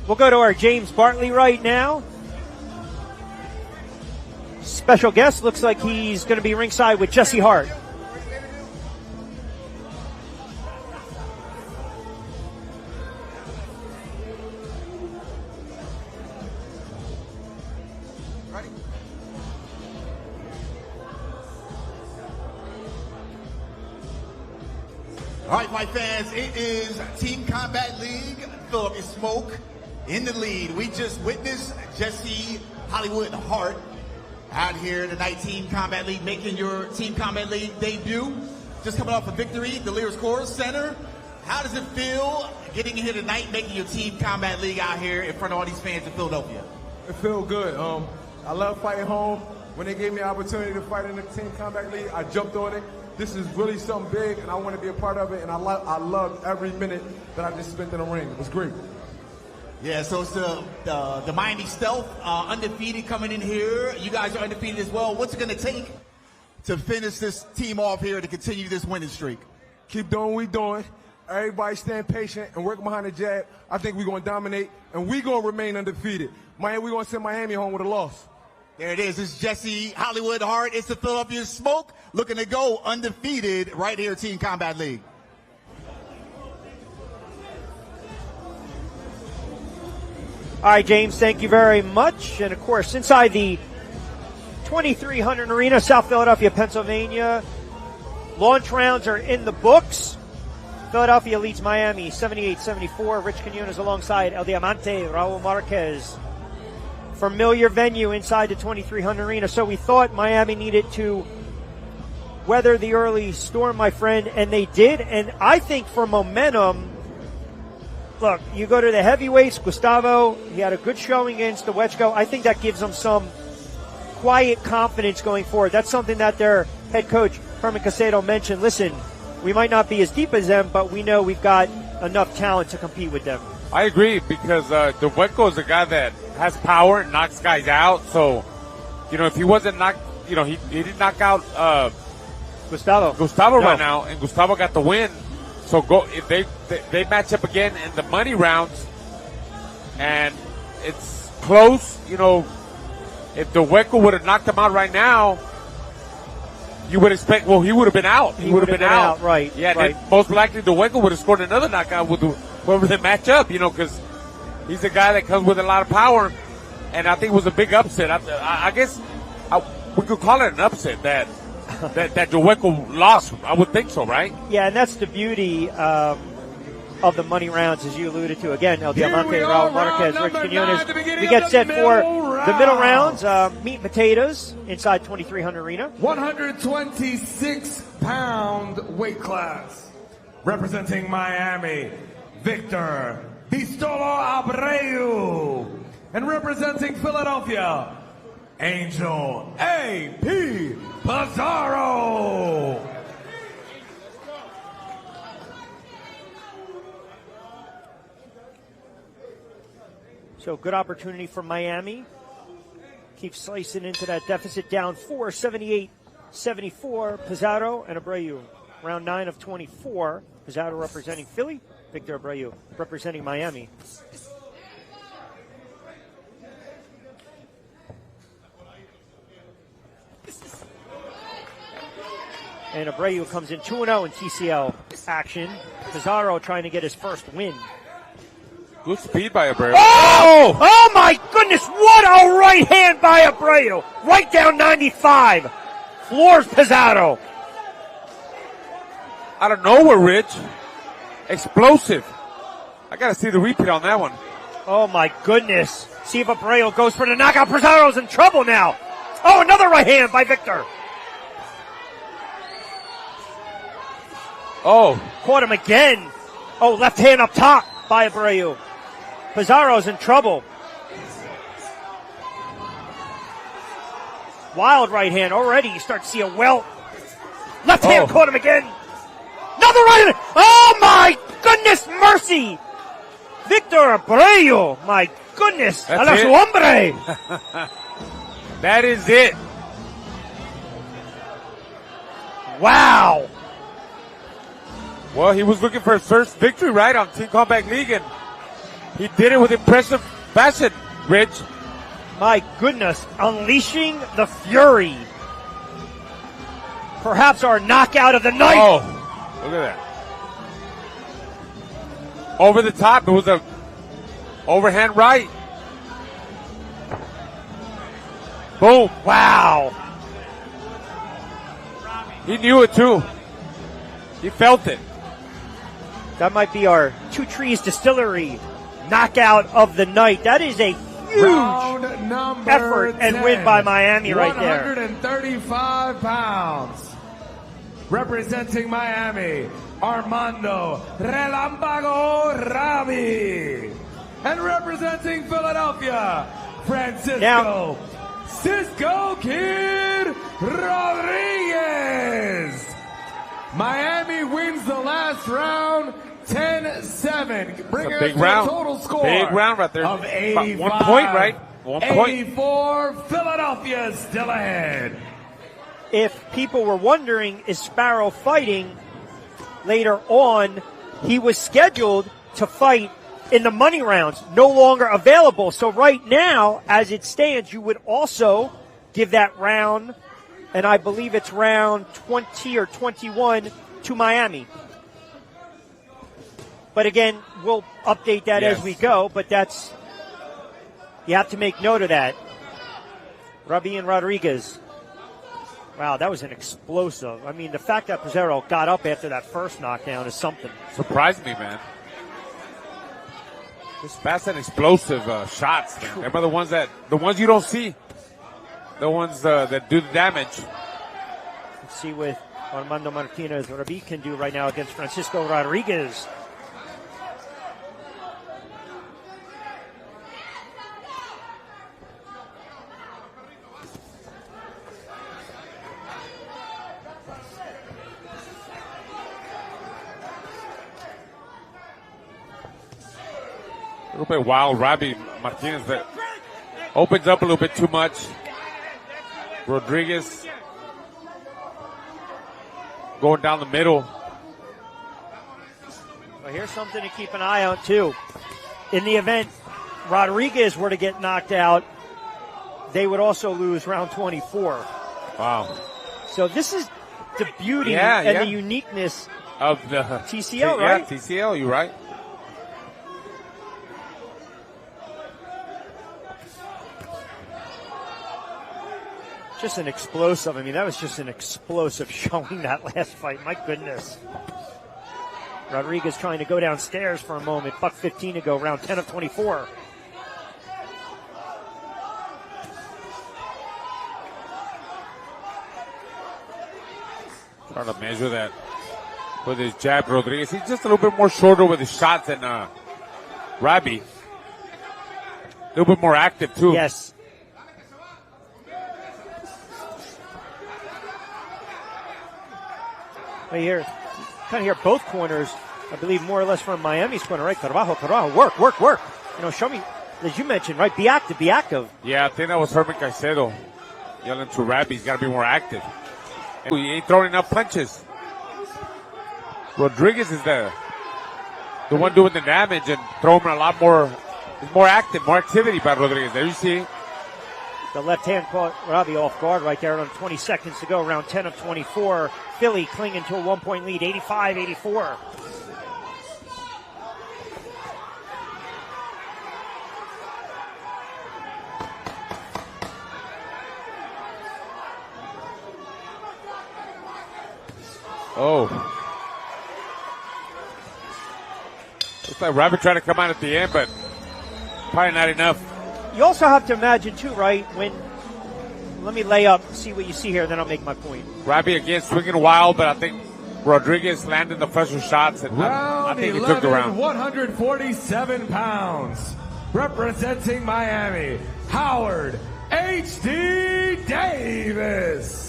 We'll go to our James Bartley right now. Special guest. Looks like he's going to be ringside with Jesse Hart. All right, my fans, it is Team Combat League, Philadelphia Smoke in the lead. We just witnessed Jesse Hollywood Hart out here tonight, Team Combat League, making your Team Combat League debut. Just coming off a victory at the Lears Corps Center. How does it feel getting here tonight, making your Team Combat League out here in front of all these fans in Philadelphia? It feels good. I love fighting home. When they gave me an opportunity to fight in the Team Combat League, I jumped on it. This is really something big, and I want to be a part of it, and I loved every minute that I just spent in the ring. It was great. Yeah, so it's the Miami Stealth, undefeated coming in here. You guys are undefeated as well. What's it going to take to finish this team off here to continue this winning streak? Keep doing what we're doing. Everybody stand patient and work behind the jab. I think we're going to dominate, and we're going to remain undefeated. We're going to send Miami home with a loss. There it is. It's Jesse Hollywood Hart. It's the Philadelphia Smoke looking to go undefeated right here, Team Combat League. All right, James, thank you very much. And of course, inside the 2300 Arena, South Philadelphia, Pennsylvania, launch rounds are in the books. Philadelphia leads Miami 78-74. Rich Quinones alongside El Diamante, Raul Marquez. Familiar venue inside the 2300 Arena. So we thought Miami needed to weather the early storm, my friend, and they did. And I think for momentum, look, you go to the heavyweights, Gustavo, he had a good showing against the Wetchko. I think that gives them some quiet confidence going forward. That's something that their head coach, Herman Casedo, mentioned. Listen, we might not be as deep as them, but we know we've got enough talent to compete with them. I agree because the Wetko is a guy that has power and knocks guys out. So, if he wasn't knocked, he didn't knock out Gustavo right now, and Gustavo got the win. So if they match up again in the money rounds, and it's close. If the Wetko would have knocked him out right now, you would expect. Well, he would have been out. He would have been out. Right. Yeah. Right. Then most likely the Wetko would have scored another knockout with whoever they match up. Because he's a guy that comes with a lot of power, and I think it was a big upset. I guess we could call it an upset that Joeco lost. I would think so, right? Yeah, and that's the beauty. of the money rounds, as you alluded to. Again, El Diamante, Here we are, Raul Marquez, round Rich number Quinones. 9, the beginning We of get the set for middle the middle rounds. rounds, meat and potatoes inside 2300 arena. 126-pound weight class. Representing Miami, Victor Pistolo Abreu. And representing Philadelphia, Angel A.P. Pizarro. So good opportunity for Miami. Keep slicing into that deficit, down 4, 78-74. Pizarro and Abreu. Round 9 of 24. Pizarro representing Philly. Victor Abreu representing Miami. And Abreu comes in 2-0 in TCL action. Pizarro trying to get his first win. Good speed by Abreu. Oh! Oh my goodness, what a right hand by Abreu. Right down 95. Floors Pizarro. Out of nowhere, Rich. Explosive. I got to see the repeat on that one. Oh my goodness. See if Abreu goes for the knockout. Pizarro's in trouble now. Oh, another right hand by Victor. Oh. Caught him again. Oh, left hand up top by Abreu. Pizarro's in trouble. Wild right hand already. You start to see a welt. Left hand caught him again. Another right hand. Oh my goodness mercy. Victor Abreu. My goodness. A la su hombre. That is it. Wow. Well, he was looking for his first victory, right, on Team Combat League, and he did it with impressive fashion, Rich. My goodness, unleashing the fury. Perhaps our knockout of the night. Oh, look at that. Over the top, it was a overhand right. Boom. Wow. He knew it too. He felt it. That might be our Two Trees Distillery knockout of the night. That is a huge effort and win by Miami right there. 135 pounds. Representing Miami, Armando Relámpago Rabi. And representing Philadelphia, Francisco Cisco Kid Rodriguez. Miami wins the last round 10-7, bringing us to a total score Big round right there. of 85. 1 point, right? 1 point. 84, Philadelphia still ahead. If people were wondering, is Sparrow fighting later on, he was scheduled to fight in the money rounds, no longer available. So right now, as it stands, you would also give that round, and I believe it's round 20 or 21 to Miami. But again, we'll update that as we go, but that's, you have to make note of that. Rabi and Rodriguez. Wow, that was an explosive. I mean, the fact that Pizarro got up after that first knockdown is something. Surprised me, man. Just fast and explosive shots. They're the ones you don't see. The ones that do the damage. Let's see what Armando Martinez Rabi can do right now against Francisco Rodriguez. A little bit wild. Rabi Martinez that opens up a little bit too much. Rodriguez going down the middle. Well, here's something to keep an eye on, too. In the event Rodriguez were to get knocked out, they would also lose round 24. Wow. So this is the beauty and the uniqueness of the TCL, right? Yeah, TCL, you're right. Just an explosive. I mean, that was just an explosive showing that last fight. My goodness. Rodriguez trying to go downstairs for a moment. $1:15 to go, round 10 of 24. Trying to measure that with his jab, Rodriguez. He's just a little bit more shorter with his shots than Rabi. A little bit more active, too. Yes. Right here, kind of hear both corners, I believe more or less from Miami's corner, right? Carajo, work. You know, show me, as you mentioned, right? Be active. Yeah, I think that was Herman Caicedo yelling to Rabi. He's got to be more active. And he ain't throwing enough punches. Rodriguez is the one doing the damage and throwing a lot more. He's more active, more activity by Rodriguez. There you see. The left hand caught Rabi off guard right there on 20 seconds to go, round 10 of 24. Philly clinging to a 1-point lead, 85-84. Oh. Looks like Rabi trying to come out at the end, but probably not enough. You also have to imagine, too, right, let me lay up, see what you see here, then I'll make my point. Rabi again swinging wild, but I think Rodriguez landed the fresher shots, and I think he took the round. 147 pounds, representing Miami, Howard H.D. Davis.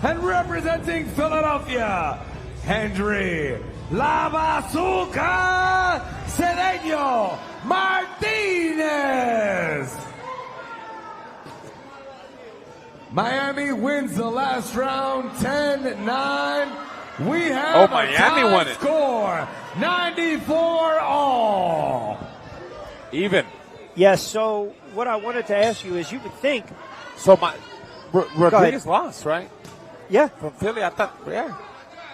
And representing Philadelphia, Henry La Bazooka Cedeño Martinez. Miami wins the last round 10-9. We have Miami won it. Score 94 all. Even. Yes, so what I wanted to ask you is you would think. So Rodriguez lost, right? Yeah. From Philly, I thought, yeah.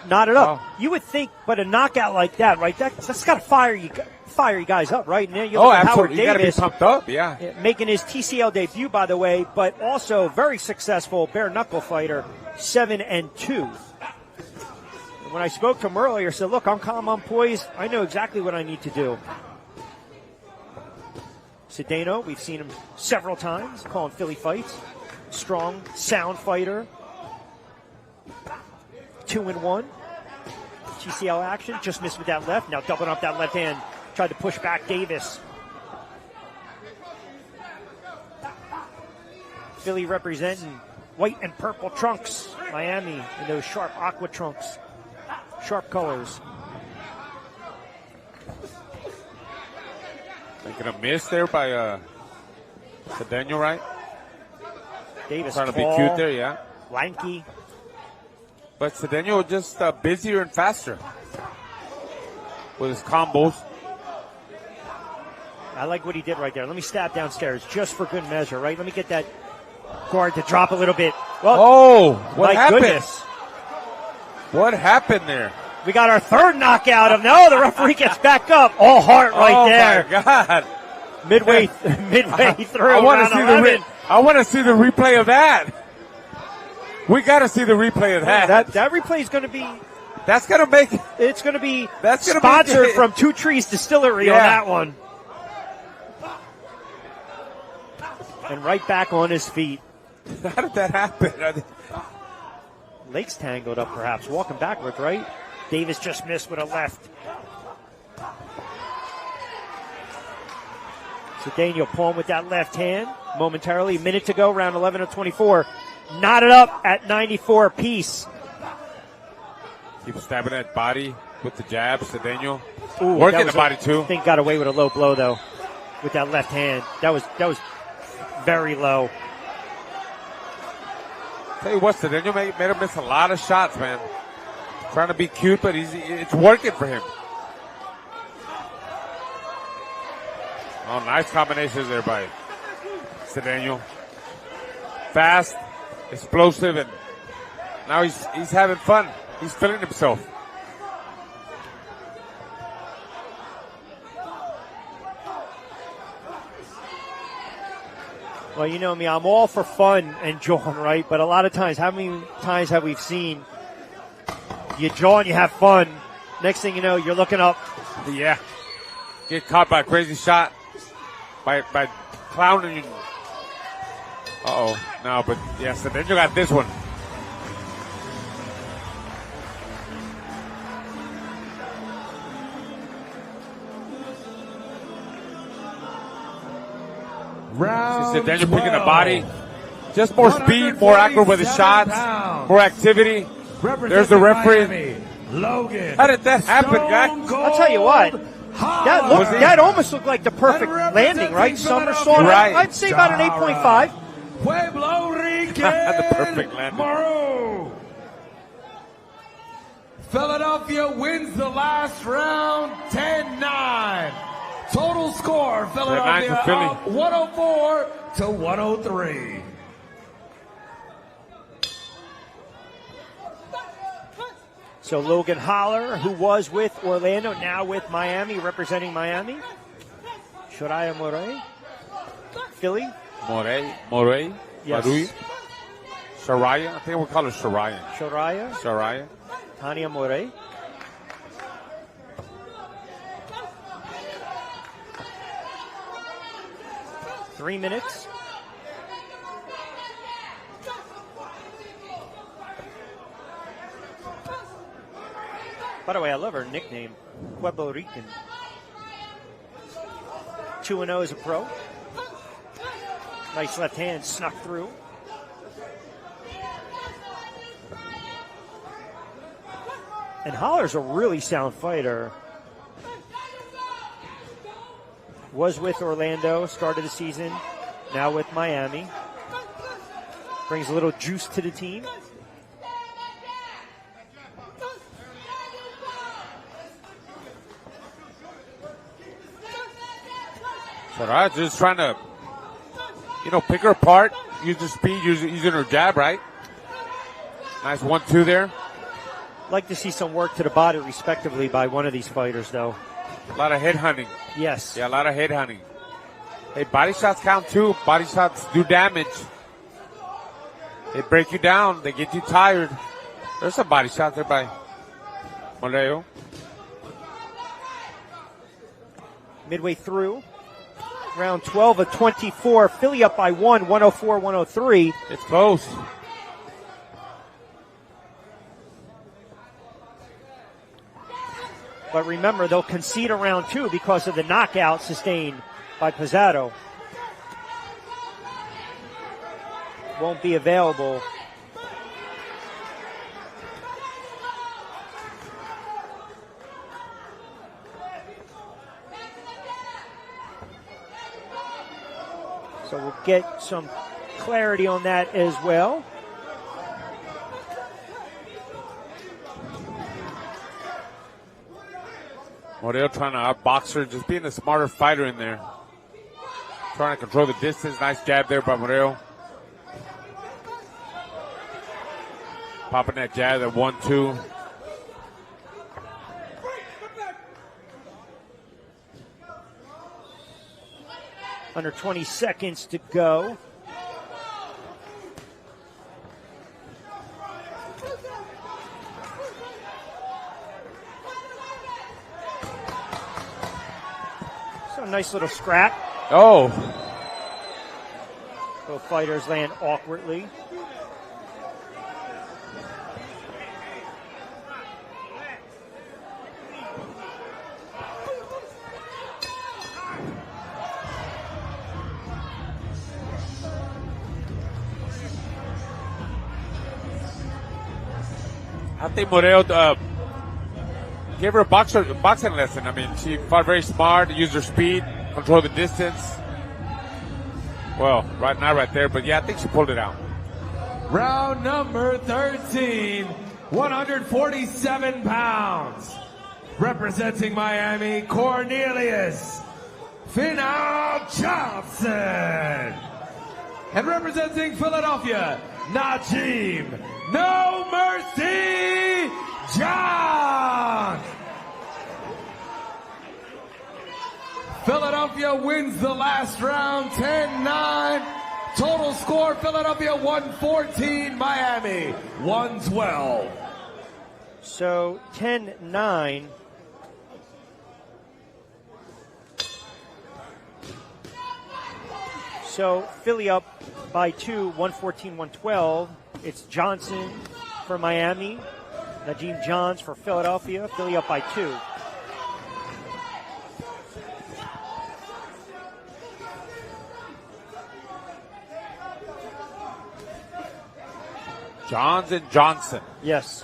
Knotted up. Oh. You would think, but a knockout like that, right? That's got to fire you guys up, right? And then you Oh, look at absolutely. You Howard got to be Davis, pumped up, yeah. making his TCL debut, by the way, but also very successful bare knuckle fighter, 7-2. When I spoke to him earlier, I said, "Look, I'm calm, I'm poised. I know exactly what I need to do." Cedeño, we've seen him several times calling Philly fights. Strong, sound fighter. 2-1. TCL action, just missed with that left. Now doubling up that left hand. Tried to push back Davis. Philly representing white and purple trunks. Miami in those sharp aqua trunks. Sharp colors. Making a miss there by Cedeño, right? Davis trying to tall, be cute there, yeah. lanky. But Cedeño just busier and faster with his combos. I like what he did right there. Let me stab downstairs just for good measure, right? Let me get that guard to drop a little bit. Well, what happened? Goodness. What happened there? We got our third knockout of the referee gets back up. All heart right there. Oh my God. Midway through. I want to see 11. I want to see the replay of that. We got to see the replay of that. That replay is going to be. That's going to make. It's going to be That's gonna sponsored be, from Two Trees Distillery on that one. And right back on his feet. How did that happen? Legs tangled up, perhaps walking backwards, right? Davis just missed with a left. Cedeño pulling with that left hand momentarily. A minute to go, round 11 of 24. Knotted up at 94 apiece. Keep stabbing that body with the jab, Cedeño. Ooh, working the body too. I think got away with a low blow though, with that left hand. That was very low. Tell you what, Cedeño made him miss a lot of shots, man. Trying to be cute, but it's working for him. Oh, nice combinations there by Cedeño. Fast, explosive, and now he's having fun. He's feeling himself. Well, you know me, I'm all for fun and jawing, right? But a lot of times, how many times have we seen you jaw and you have fun, Next thing you know, you're looking up. Yeah. Get caught by a crazy shot. By clowning. Uh-oh. No, but yes, so then you got this one. Round Then you're picking a 12. body. Just more speed, more accurate with the shots, more activity. There's the referee. Miami, Logan. How did that happen, guys? I'll tell you what. That almost looked like the perfect landing, right? Somersault. Right. I'd say about an 8.5. Pueblo Rican. The perfect landing. Maru. Philadelphia wins the last round 10-9. Total score, Philadelphia for Philly. up 104 to 103. So Logan Holler, who was with Orlando, now with Miami, representing Miami. Soraya Morey. Philly. Morey. Yes. Marui. Soraya. I think we'll call her Soraya. Soraya. Tania Morey. Three minutes. By the way, I love her nickname, Pueblo Rican. 2-0 as a pro. Nice left hand snuck through. And Holler's a really sound fighter. Was with Orlando, started the season, now with Miami. Brings a little juice to the team. Soraya just trying to, pick her apart, use her speed, using her jab, right? Nice 1-2 there. Like to see some work to the body, respectively, by one of these fighters, though. A lot of head hunting. Yes. Yeah, a lot of head hunting. Hey, body shots count too. Body shots do damage. They break you down. They get you tired. There's a body shot there by Moreo. Midway through. Round 12 of 24. Philly up by 1, 104-103. It's close. But remember, they'll concede a round 2 because of the knockout sustained by Pizarro. Won't be available. So we'll get some clarity on that as well. Moreo trying to outbox her, just being a smarter fighter in there. Trying to control the distance. Nice jab there by Moreo. Popping that jab at 1-2. Under 20 seconds to go. So a nice little scrap. Oh. Both fighters land awkwardly. I think Moreo gave her a boxing lesson. I mean, she fought very smart, used her speed, controlled the distance. Well, not right there, but yeah, I think she pulled it out. Round number 13, 147 pounds. Representing Miami, Cornelius Finau Johnson. And representing Philadelphia, Najim No Mercy John. Philadelphia wins the last round 10-9. Total score, Philadelphia 114, Miami 112. So 10-9. So Philly up by 2, 114-112. It's Johnson for Miami. Najim Johns for Philadelphia. Philly up by 2. Johns and Johnson. Yes.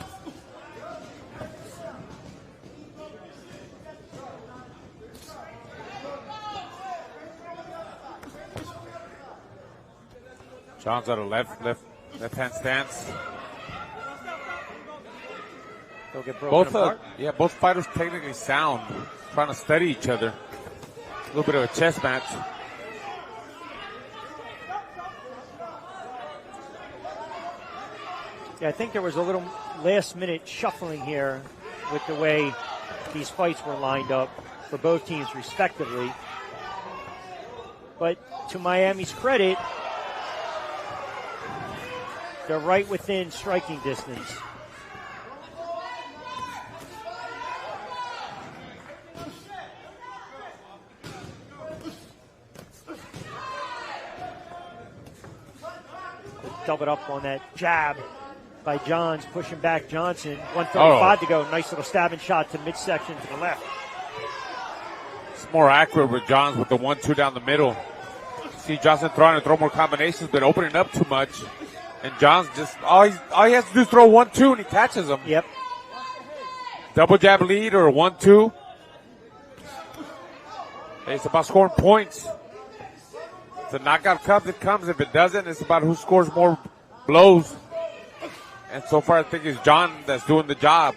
Johns out of left-hand stance. They'll get broken apart. Both fighters technically sound, trying to study each other. A little bit of a chess match. Yeah, I think there was a little last-minute shuffling here with the way these fights were lined up for both teams respectively. But to Miami's credit, they're right within striking distance. Doubled up on that jab by Johns, pushing back Johnson. 135 to go. Nice little stabbing shot to midsection to the left. It's more accurate with Johns with the 1-2 down the middle. See Johnson trying to throw more combinations, but opening up too much. And Johns just, all he has to do is throw 1-2 and he catches him. Yep. Double jab lead or 1-2. It's about scoring points. If the knockout comes, it comes. If it doesn't, it's about who scores more blows. And so far, I think it's John that's doing the job.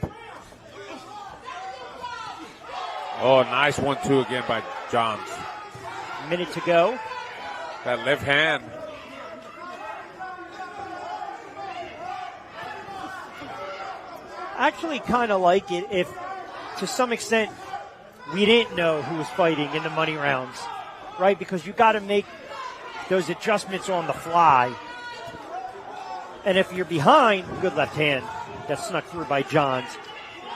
Oh, nice 1-2 again by Johns. Minute to go. That left hand. Actually kind of like it if, to some extent, we didn't know who was fighting in the money rounds, right? Because you got to make those adjustments on the fly. And if you're behind, good left hand that snuck through by Johns.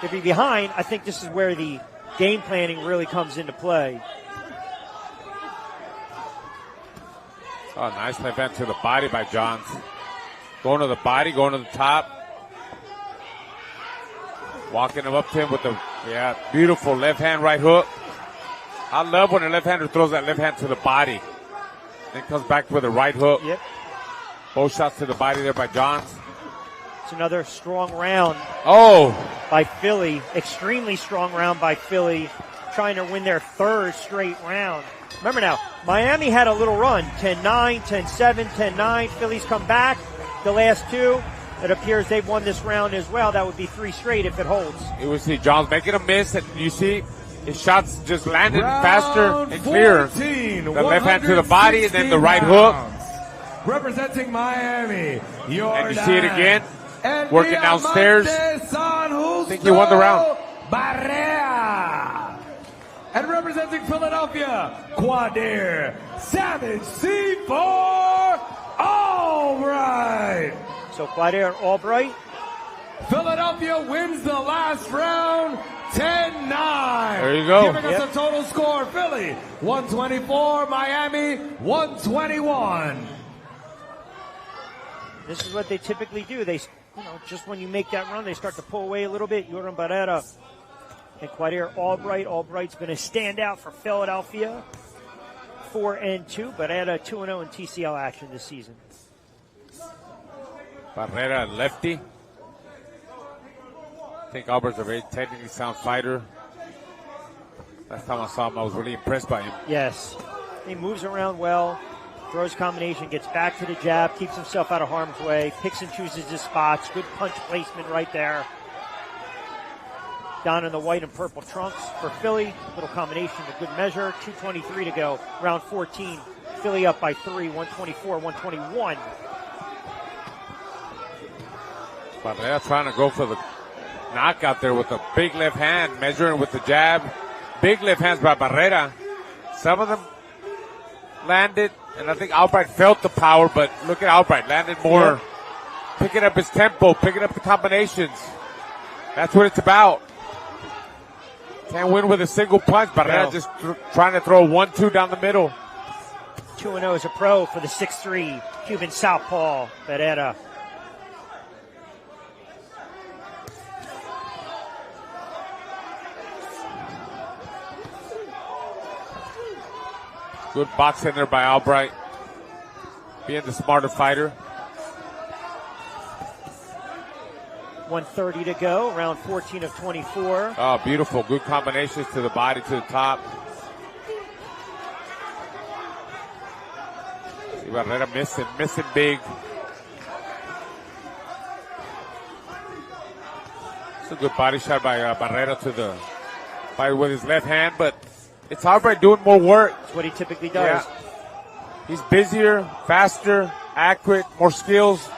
If you're behind, I think this is where the game planning really comes into play. Oh, nice left hand to the body by Johns. Going to the body, going to the top. Walking him up to him with the, beautiful left hand, right hook. I love when a left-hander throws that left hand to the body. Then comes back with a right hook. Yep. Both shots to the body there by Johns. It's another strong round. Oh. By Philly. Extremely strong round by Philly. Trying to win their third straight round. Remember now, Miami had a little run. 10-9, 10-7, 10-9. Philly's come back. The last two. It appears they've won this round as well. That would be 3 straight if it holds. You will see Johns making a miss, and you see his shots just landed faster and clearer. The left hand to the body, and then the right hook. Representing Miami, and you see it again, working downstairs. I think he won the round. Barrera. And representing Philadelphia, Quadir Savage C4 Albright. So Quadir Albright. Philadelphia wins the last round 10-9. There you go. Giving us a total score, Philly 124, Miami 121. This is what they typically do. They, just when you make that run, they start to pull away a little bit. Yoram Barrera and Quadir Albright. Albright's been a standout for Philadelphia. 4-2, Barrera 2-0 in TCL action this season. Barrera, lefty. I think Albert's a very technically sound fighter. Last time I saw him, I was really impressed by him. Yes. He moves around well, throws combination, gets back to the jab, keeps himself out of harm's way, picks and chooses his spots. Good punch placement right there. Down in the white and purple trunks for Philly. Little combination, a good measure. 2:23 to go. Round 14. Philly up by 3, 124-121. Barrera trying to go for the knockout there with a big left hand, measuring with the jab. Big left hands by Barrera. Some of them landed, and I think Albright felt the power, but look at Albright, landed more, picking up his tempo, picking up the combinations. That's what it's about. Can't win with a single punch. Barrera No. just trying to throw 1-2 down the middle. 2-0 as a pro for the 6'3" Cuban southpaw, Barrera. Good boxing there by Albright. Being the smarter fighter. 1:30 to go, round 14 of 24. Oh, beautiful. Good combinations to the body, to the top. See Barrera missing big. It's a good body shot by Barrera to the body with his left hand, but it's Albright doing more work. That's what he typically does. Yeah. He's busier, faster, accurate, more skills.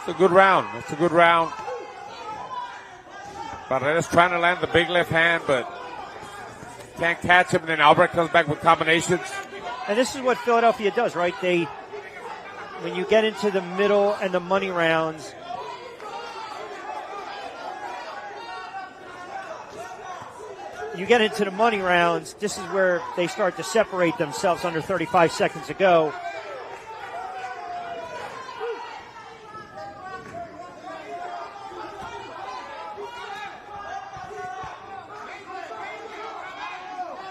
It's a good round. It's a good round. Barrera's trying to land the big left hand, but can't catch him. And then Albright comes back with combinations. And this is what Philadelphia does, right? When you get into the middle and the money rounds, this is where they start to separate themselves under 35 seconds to go.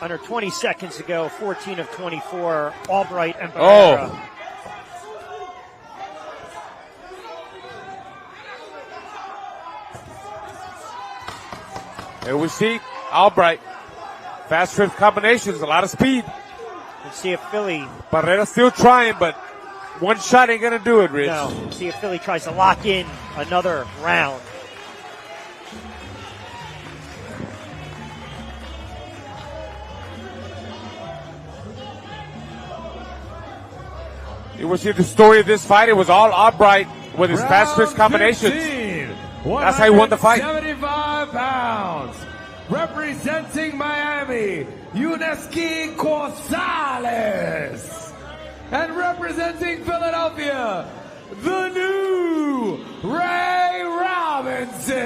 Under 20 seconds to go, 14 of 24, Albright and Barrera. Oh. Here we see Albright. Fast trip combinations, a lot of speed. Let's see if Philly. Barrera's still trying, but one shot ain't gonna do it, Rich. No. See if Philly tries to lock in another round. You will see the story of this fight. It was all Albright with his fast twitch combinations. 15, That's how he won the fight. 75 pounds. Representing Miami, Yuneski Gonzalez. And representing Philadelphia, the new Ray Robinson.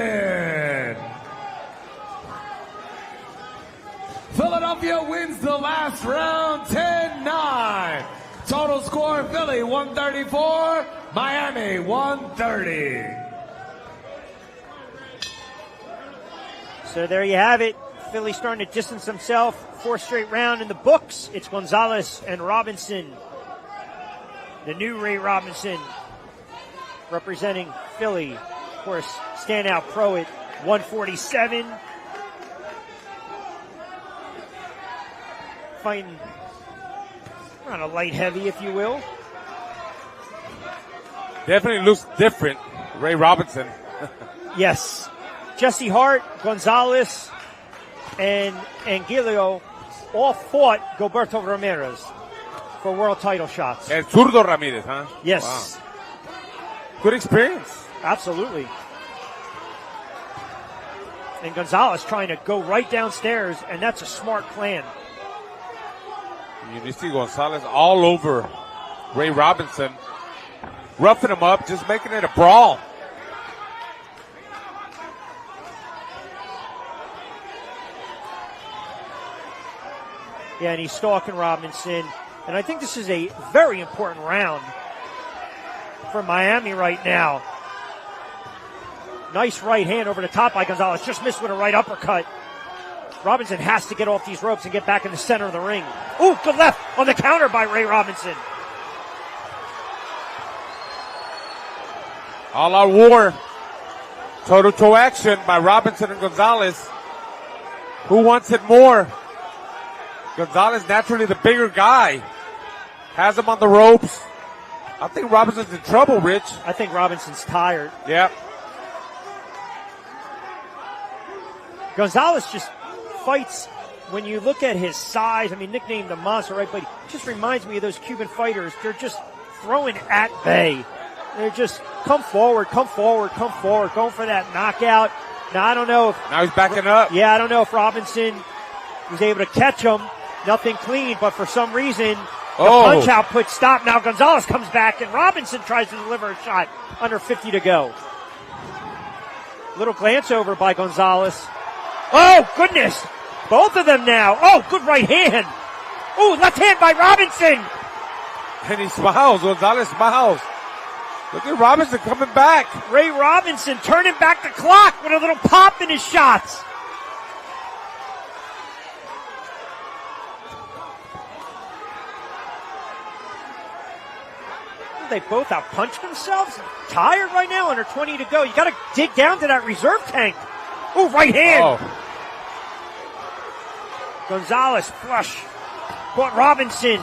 Philadelphia wins the last round 10-9. Total score, Philly 134, Miami 130. So there you have it. Philly starting to distance himself. 4th straight round in the books. It's Gonzalez and Robinson. The new Ray Robinson representing Philly. Of course, standout pro at 147. Fighting around a light heavy, if you will. Definitely looks different, Ray Robinson. Yes. Jesse Hart, Gonzalez, and Anguillo all fought Gilberto Ramirez for world title shots. El Zurdo Ramirez, huh? Yes. Wow. Good experience. Absolutely. And Gonzalez trying to go right downstairs, and that's a smart plan. You see Gonzalez all over Ray Robinson, roughing him up, just making it a brawl. Yeah, and he's stalking Robinson. And I think this is a very important round for Miami right now. Nice right hand over the top by Gonzalez. Just missed with a right uppercut. Robinson has to get off these ropes and get back in the center of the ring. Ooh, good left on the counter by Ray Robinson. All out war. Toe-to-toe action by Robinson and Gonzalez. Who wants it more? Gonzalez, naturally the bigger guy, has him on the ropes. I think Robinson's in trouble, Rich. I think Robinson's tired. Yep. Gonzalez just fights, when you look at his size, I mean, nicknamed the Monster, right? But he just reminds me of those Cuban fighters. They're just throwing at bay. They're just come forward, going for that knockout. Now, I don't know if... Now he's backing up. Yeah, I don't know if Robinson was able to catch him. Nothing clean, but for some reason, the punch output stopped. Now Gonzalez comes back, and Robinson tries to deliver a shot under 50 to go. Little glance over by Gonzalez. Oh, goodness. Both of them now. Oh, good right hand. Oh, left hand by Robinson. And he smiles. Gonzalez smiles. Look at Robinson coming back. Ray Robinson turning back the clock with a little pop in his shots. They both out-punched themselves. Tired right now, under 20 to go. You got to dig down to that reserve tank. Oh, right hand. Oh. Gonzalez flush. Caught Robinson.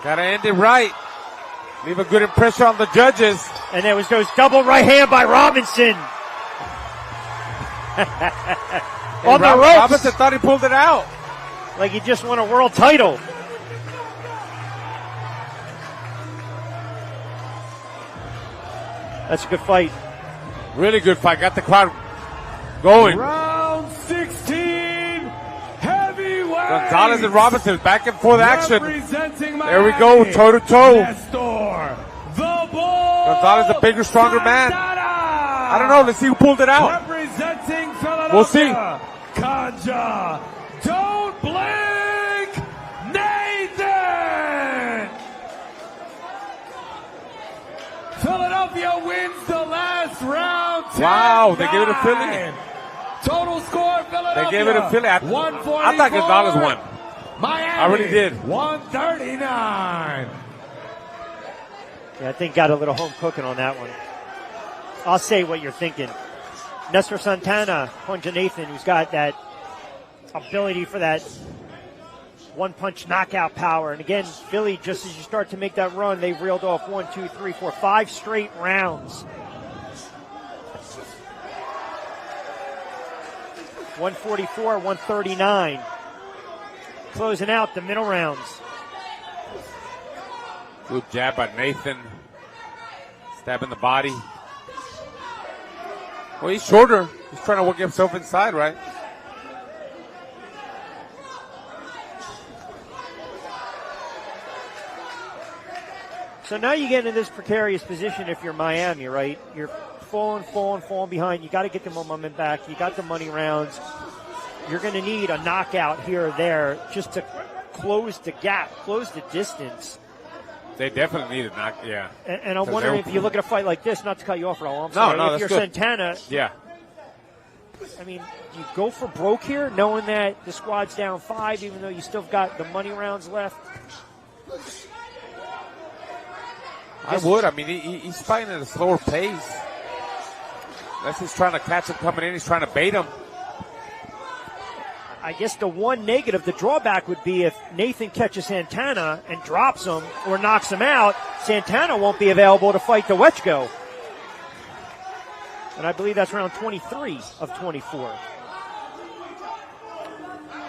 Gotta end it right. Leave a good impression on the judges. And there was those double right hand by Robinson. On the ropes. Robinson thought he pulled it out. Like he just won a world title. That's a good fight. Really good fight. Got the crowd going. Round 16, heavyweight. Gonzalez and Robinson back and forth action. Representing There we go, toe to toe. Nestor, the Bull. Gonzalez, a bigger, stronger man. I don't know. Let's see who pulled it out. Representing Philadelphia. We'll see. Kanja. Don't blink, Nathan. Philadelphia wins the last round. Wow, they gave it to Philly. Total score, Philadelphia. They gave it to Philly. I thought Gonzalez won. Miami. I really did. 139. Yeah, I think got a little home cooking on that one. I'll say what you're thinking. Nestor Santana, Punja Nathan, who's got that ability for that one-punch knockout power. And again, Philly, just as you start to make that run, they've reeled off 1, 2, 3, 4, 5 straight rounds. 144, 139. Closing out the middle rounds. Good jab by Nathan. Stabbing the body. Well, he's shorter. He's trying to work himself inside, right? So now you get into this precarious position if you're Miami, right? You're falling behind. You got to get the momentum back. You got the money rounds. You're going to need a knockout here or there just to close the gap, close the distance. They definitely need a knock, yeah. And I'm wondering if you look at a fight like this, not to cut you off, Raul, I'm No, sorry. no, if that's you're good. Santana, Yeah. I mean, you go for broke here, knowing that the squad's down 5, even though you still got the money rounds left. I would. I mean, he's fighting at a slower pace. Unless he's trying to catch him coming in, he's trying to bait him. I guess the one negative, the drawback would be if Nathan catches Santana and drops him or knocks him out, Santana won't be available to fight the Wechko. And I believe that's round 23 of 24.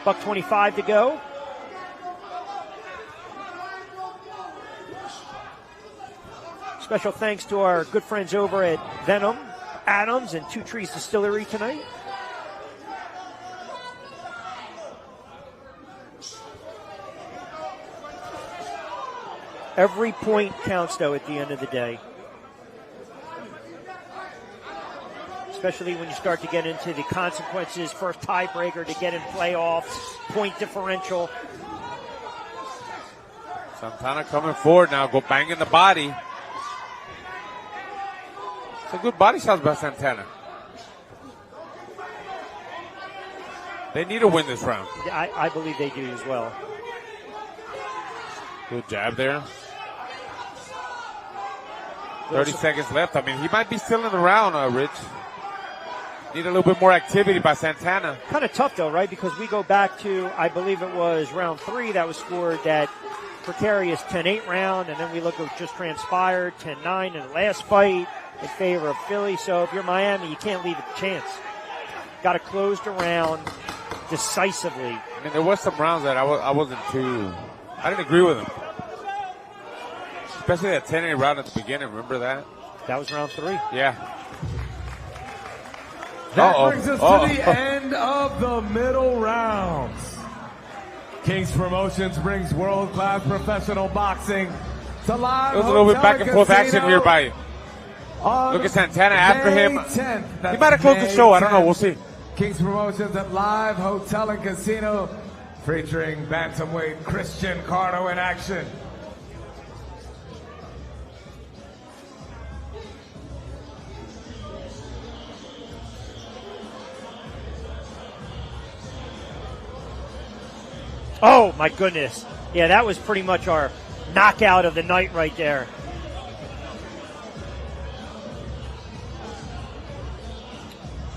Buck 25 to go. Special thanks to our good friends over at Venom, Adams, and Two Trees Distillery tonight. Every point counts, though, at the end of the day. Especially when you start to get into the consequences, first tiebreaker to get in playoffs, point differential. Santana coming forward now, go banging the body. It's a good body shot by Santana. They need to win this round. I believe they do as well. Good jab there. 30 seconds left. I mean, he might be still in the round, Rich. Need a little bit more activity by Santana. Kind of tough, though, right? Because we go back to, I believe it was round 3 that was scored that precarious 10-8 round, and then we look at what just transpired, 10-9 in the last fight in favor of Philly. So if you're Miami, you can't leave it a chance. Got to close the round decisively. I mean, there was some rounds that I wasn't too, I didn't agree with him. Especially that 10-8 round at the beginning, remember that? That was round 3. Yeah. That brings us to the end of the middle rounds. King's Promotions brings world-class professional boxing to live. There was a little bit Hotel back and forth action Casino here by on Lucas Santana after May him. 10th. He That's might have closed the May show. I don't know. 10th. We'll see. Kings Promotions at Live Hotel and Casino, featuring bantamweight Christian Cardo in action. Oh, my goodness. Yeah, that was pretty much our knockout of the night right there.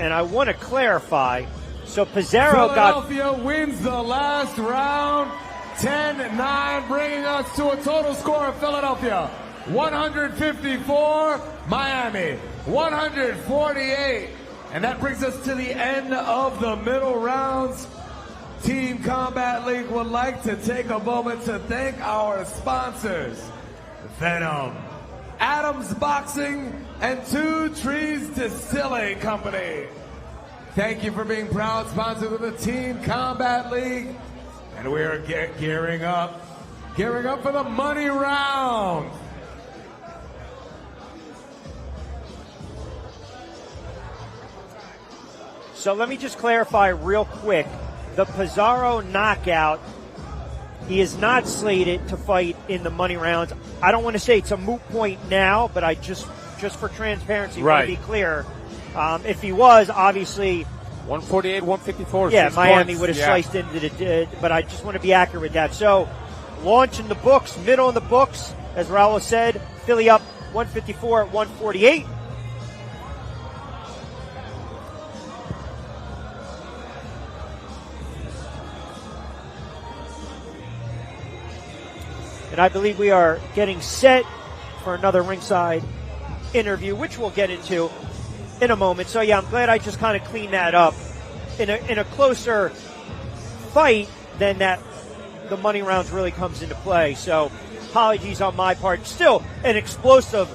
And I want to clarify, so Pizarro got... Philadelphia wins the last round, 10-9, bringing us to a total score of Philadelphia 154, Miami 148. And that brings us to the end of the middle rounds. Team Combat League would like to take a moment to thank our sponsors, Venom, Adams Boxing, and Two Trees Distilling Company. Thank you for being proud sponsors of the Team Combat League. And we are gearing up for the money round. So let me just clarify real quick. The Pizarro knockout, he is not slated to fight in the money rounds. I don't want to say it's a moot point now, but I just for transparency want to be clear. If he was, obviously 148, 154. Yeah, Miami points. would have sliced into the, but I just want to be accurate with that. So, launch in the books, middle in the books, as Raul said, Philly up 154 at 148. And I believe we are getting set for another ringside interview, which we'll get into in a moment. So yeah, I'm glad I just kind of cleaned that up. In a closer fight, then that the money rounds really comes into play. So apologies on my part. Still an explosive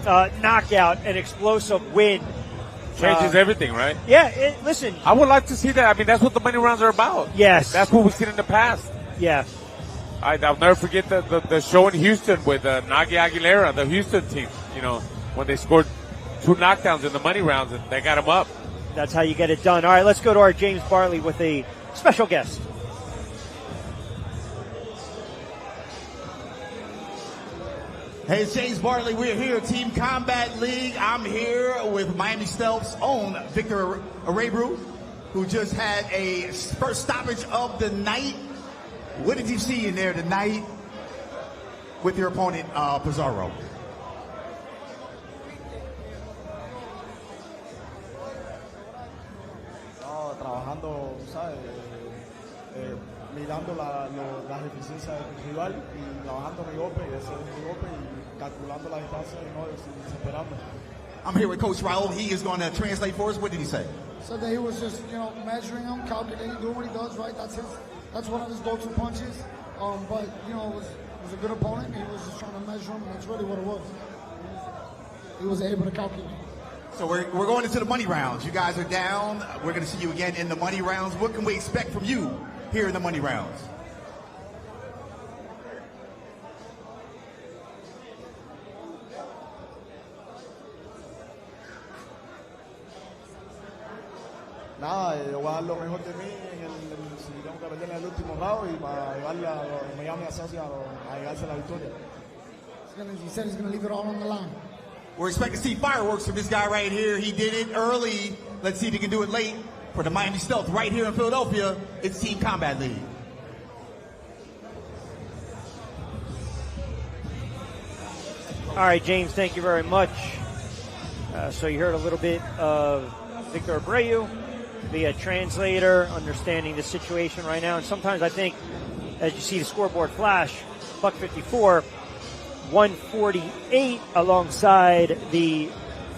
knockout, an explosive win. Changes everything, right? Yeah, listen. I would like to see that. I mean, that's what the money rounds are about. Yes. That's what we've seen in the past. Yeah. I'll never forget the show in Houston with Nagy Aguilera, the Houston team, you know, when they scored 2 knockdowns in the money rounds and they got him up. That's how you get it done. All right, let's go to our James Barley with a special guest. Hey, it's James Bartley. We're here at Team Combat League. I'm here with Miami Stealth's own Victor Arebru, who just had a first stoppage of the night. What did you see in there tonight with your opponent, Pizarro? Trabajando, ¿sabes? Mirando las deficiencias del rival y trabajando mi golpe, y calculando la distancia y no desesperarme. I'm here with Coach Raul. He is going to translate for us. What did he say? So that he was just, measuring him, calculating, doing what he does, right? That's one of his go-to punches. But it was a good opponent. He was just trying to measure him, and that's really what it was. He was able to calculate. So we're going into the money rounds. You guys are down. We're going to see you again in the money rounds. What can we expect from you here in the money rounds? Nada, yo voy a dar lo mejor de mí si tengo que perder en el último round y para llevarle a Miami a llegarse a la victoria. He said he's going to leave it all on the line. We're expecting to see fireworks from this guy right here. He did it early. Let's see if he can do it late for the Miami Stealth right here in Philadelphia. It's Team Combat League. All right, James, thank you very much. So you heard a little bit of Victor Abreu, be a translator, understanding the situation right now. And sometimes I think, as you see the scoreboard flash, buck 54, 148 alongside the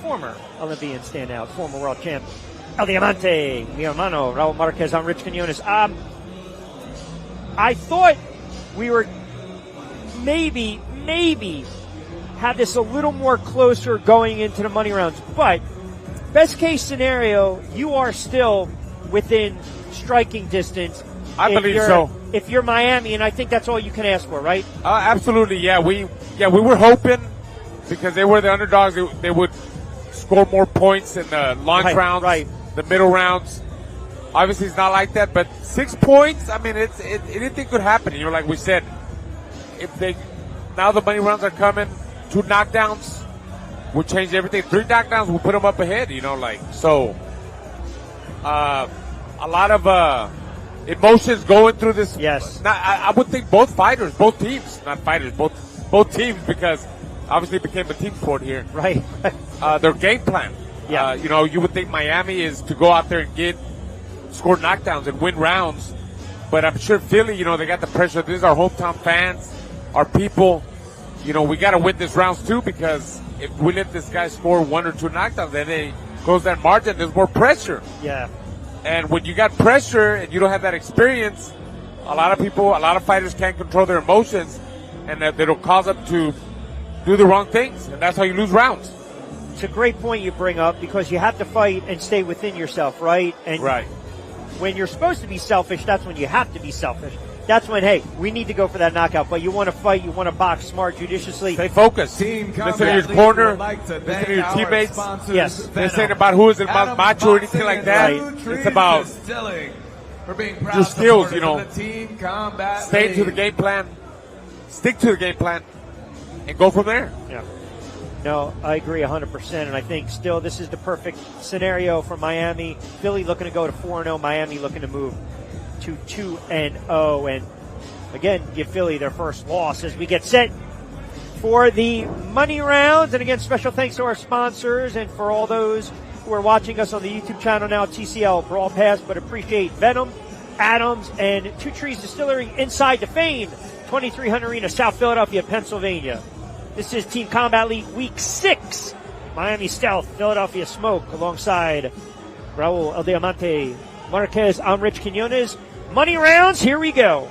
former Olympian standout, former world champ, El Diamante, mi hermano, Raul Marquez on Rich Quinones. I thought we were maybe have this a little more closer going into the money rounds, but best case scenario, you are still within striking distance. I believe so. if you're Miami, and I think that's all you can ask for, right? Absolutely, yeah. We were hoping because they were the underdogs, they would score more points in the launch rounds, the middle rounds. Obviously, it's not like that, but 6 points. I mean, anything could happen. You know, like we said, now the money rounds are coming, 2 knockdowns will change everything. 3 knockdowns will put them up ahead. You know, like so. A lot of emotions going through this. Yes. I would think both teams, both teams, because obviously it became a team sport here. Right. Their game plan. Yeah. You would think Miami is to go out there and score knockdowns and win rounds. But I'm sure Philly, they got the pressure. These are our hometown fans, our people. We got to win these rounds too, because if we let this guy score 1 or 2 knockdowns, then they close that margin. There's more pressure. Yeah. And when you got pressure and you don't have that experience, a lot of fighters can't control their emotions, and it'll cause them to do the wrong things, and that's how you lose rounds. It's a great point you bring up, because you have to fight and stay within yourself, right? And right. When you're supposed to be selfish, that's when you have to be selfish. That's when, hey, we need to go for that knockout, but you want to fight, you want to box smart, judiciously. Stay focused. Team listen to your corner, listen to your teammates. Yes. This ain't about who is in macho or anything like that. Right. It's about for being proud your skills, the Team Combat Stay to the game plan, stick to the game plan, and go from there. Yeah. No, I agree 100%, and I think still this is the perfect scenario for Miami. Philly looking to go to 4-0, Miami looking to move to 2-0, and again, give Philly their first loss as we get set for the money rounds. And again, special thanks to our sponsors and for all those who are watching us on the YouTube channel now, TCL Brawl Pass, but appreciate Venom, Adams, and Two Trees Distillery inside the famed 2300 Arena, South Philadelphia, Pennsylvania. This is Team Combat League Week 6. Miami Stealth, Philadelphia Smoke, alongside Raul El Diamante Marquez. I'm Rich Quinones. Money rounds, here we go.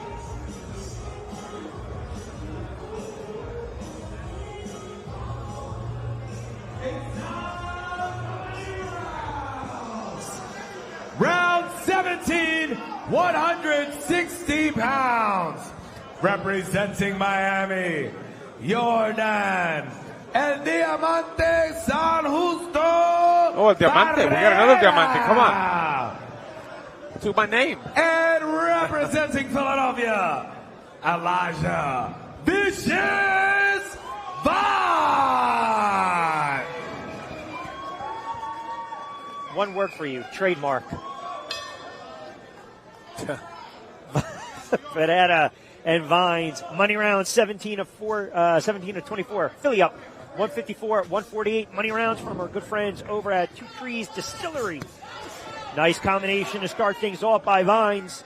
Round 17, 160 pounds. Representing Miami, Jordan El Diamante San Justo. Oh, El Diamante. We got another Diamante. Come on. Took my name. And representing Philadelphia, Elijah Vicious Vaughn. One word for you, trademark. Ferreira and Vines. Money round 17 of 24. Philly up 154, 148. Money rounds from our good friends over at Two Trees Distillery. Nice combination to start things off by Vines.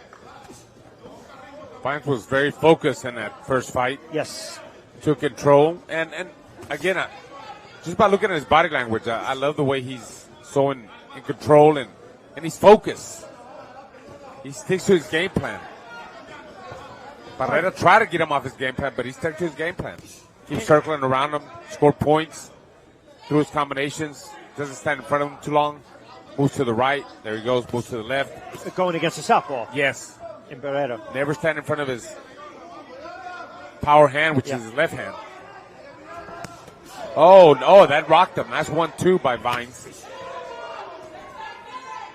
Vines was very focused in that first fight. Yes. Took control. And again, just by looking at his body language, I love the way he's so in control and he's focused. He sticks to his game plan. Barrera tried to get him off his game plan, but he stuck to his game plan. Keeps circling around him, score points through his combinations. Doesn't stand in front of him too long. Moves to the right. There he goes. Moves to the left. Going against the southpaw. Yes. In Barrera. Never stand in front of his power hand, which is his left hand. Oh, that rocked him. That's 1-2 by Vines.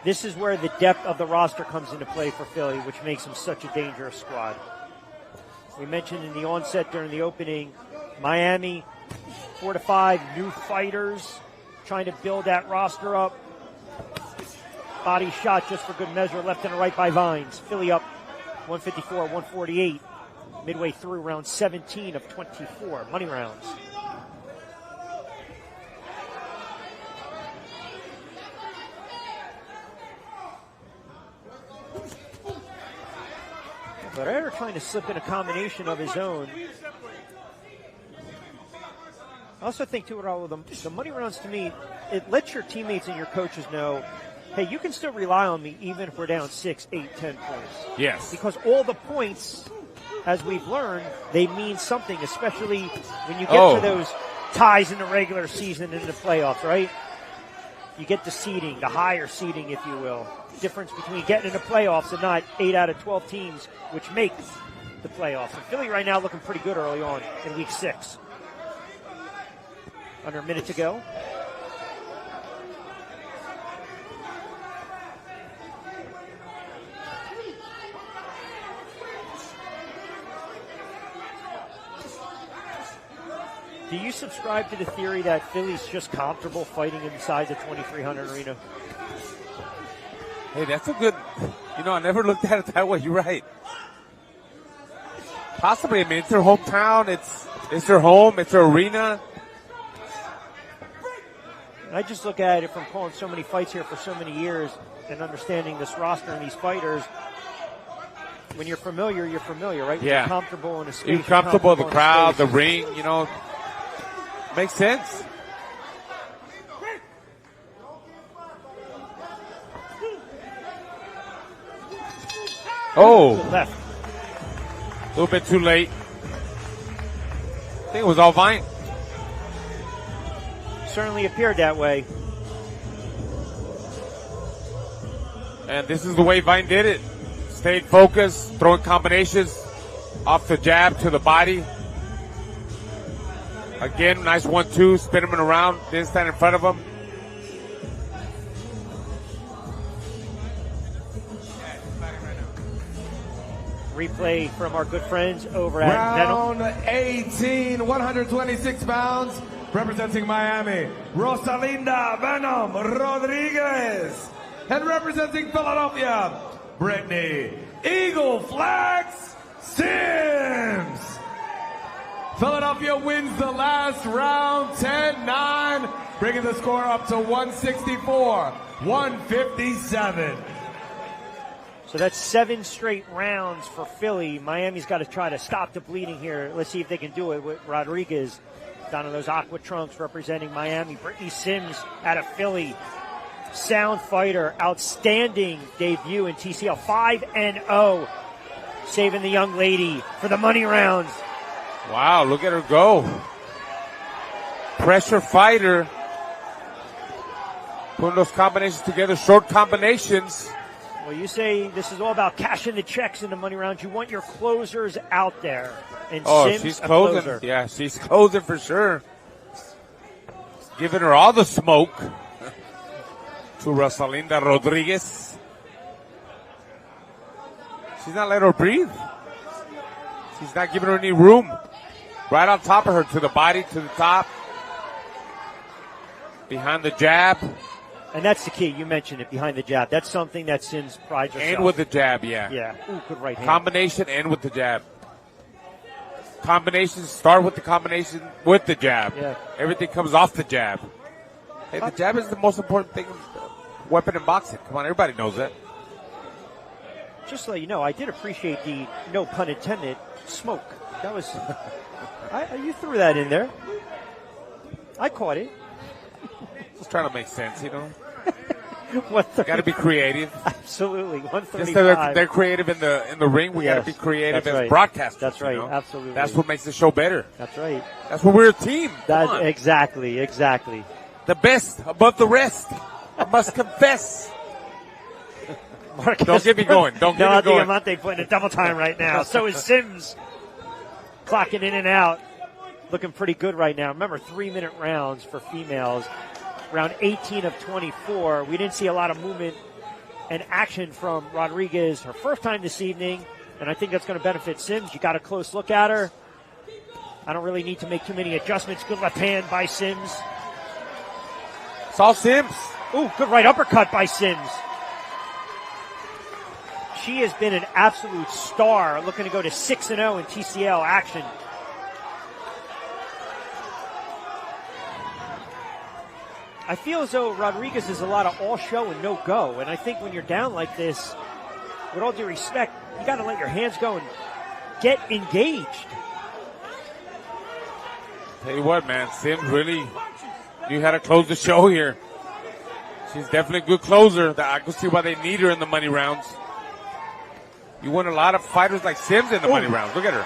This is where the depth of the roster comes into play for Philly, which makes them such a dangerous squad. We mentioned in the onset during the opening, Miami, 4 to 5 new fighters, trying to build that roster up. Body shot just for good measure, left and right by Vines. Philly up 154, 148, midway through round 17 of 24. Money rounds. Barrera trying to slip in a combination of his own. I also think, too, Raul, the money rounds, to me, it lets your teammates and your coaches know, hey, you can still rely on me even if we're down 6, 8, 10 points. Yes. Because all the points, as we've learned, they mean something, especially when you get to those ties in the regular season and in the playoffs, right? you get the seeding, the higher seeding, if you will. Difference between getting in the playoffs and not 8 out of 12 teams, which makes the playoffs. And Philly right now looking pretty good early on in week 6. Under a minute to go. Do you subscribe to the theory that Philly's just comfortable fighting inside the 2300 arena? Hey, that's a good, I never looked at it that way. You're right. Possibly, I mean, it's their hometown. It's their home. It's their arena. I just look at it from calling so many fights here for so many years and understanding this roster and these fighters. When you're familiar, right? When Yeah. You're comfortable in a space. You're comfortable, the in a crowd, space. the ring, makes sense. Oh, Left. a little bit too late. I think it was all Vine. Certainly appeared that way. And this is the way Vine did it. Stayed focused, throwing combinations off the jab to the body. Again, nice 1-2, spin him around, didn't stand in front of him. Replay from our good friends over at Venom. Round 18, 126 pounds, representing Miami, Rosalinda Venom Rodriguez. And representing Philadelphia, Brittany Eagle Flags Sims. Philadelphia wins the last round 10-9, bringing the score up to 164-157. So that's 7 straight rounds for Philly. Miami's got to try to stop the bleeding here. Let's see if they can do it with Rodriguez down in those aqua trunks representing Miami. Brittany Sims out of Philly. Sound fighter, outstanding debut in TCL. 5-0, saving the young lady for the money rounds. Wow, look at her go. Pressure fighter. Putting those combinations together, short combinations. Well, you say this is all about cashing the checks in the money rounds. You want your closers out there. And Sims, she's a closing. closer. Yeah, she's closing for sure. Giving her all the smoke to Rosalinda Rodriguez. She's not letting her breathe. She's not giving her any room. Right on top of her, to the body, to the top. Behind the jab. And that's the key. You mentioned it, behind the jab. That's something that Sims prides herself. And with the jab, yeah. Yeah. Ooh, good right hand. Combination and with the jab. Combinations start with the combination with the jab. Yeah. Everything comes off the jab. Hey, the jab is the most important thing, weapon in boxing. Come on, everybody knows that. Just to let you know, I did appreciate the, no pun intended, smoke. That was, you threw that in there. I caught it. Just trying to make sense, Got to be creative. Absolutely, 135. Just so they're creative in the ring. We got to be creative as broadcasters. That's right. Absolutely. That's what makes the show better. That's right. That's what we're a team. Exactly. The best above the rest. I must confess. Marcus, Don't get me going. Don't get me going. Diamante putting a double time right now. So is Sims clocking in and out. Looking pretty good right now. Remember, 3-minute rounds for females. Round 18 of 24. We didn't see a lot of movement and action from Rodriguez her first time this evening, and I think that's going to benefit Sims. You got a close look at her. I don't really need to make too many adjustments. Good left hand by Sims. It's all Sims. Ooh, good right uppercut by Sims. She has been an absolute star, looking to go to 6-0 in TCL action. I feel as though Rodriguez is a lot of all show and no go. And I think when you're down like this, with all due respect, you got to let your hands go and get engaged. Tell you what, man, Sims really knew how to close the show here. She's definitely a good closer. I can see why they need her in the money rounds. You want a lot of fighters like Sims in the money rounds. Look at her.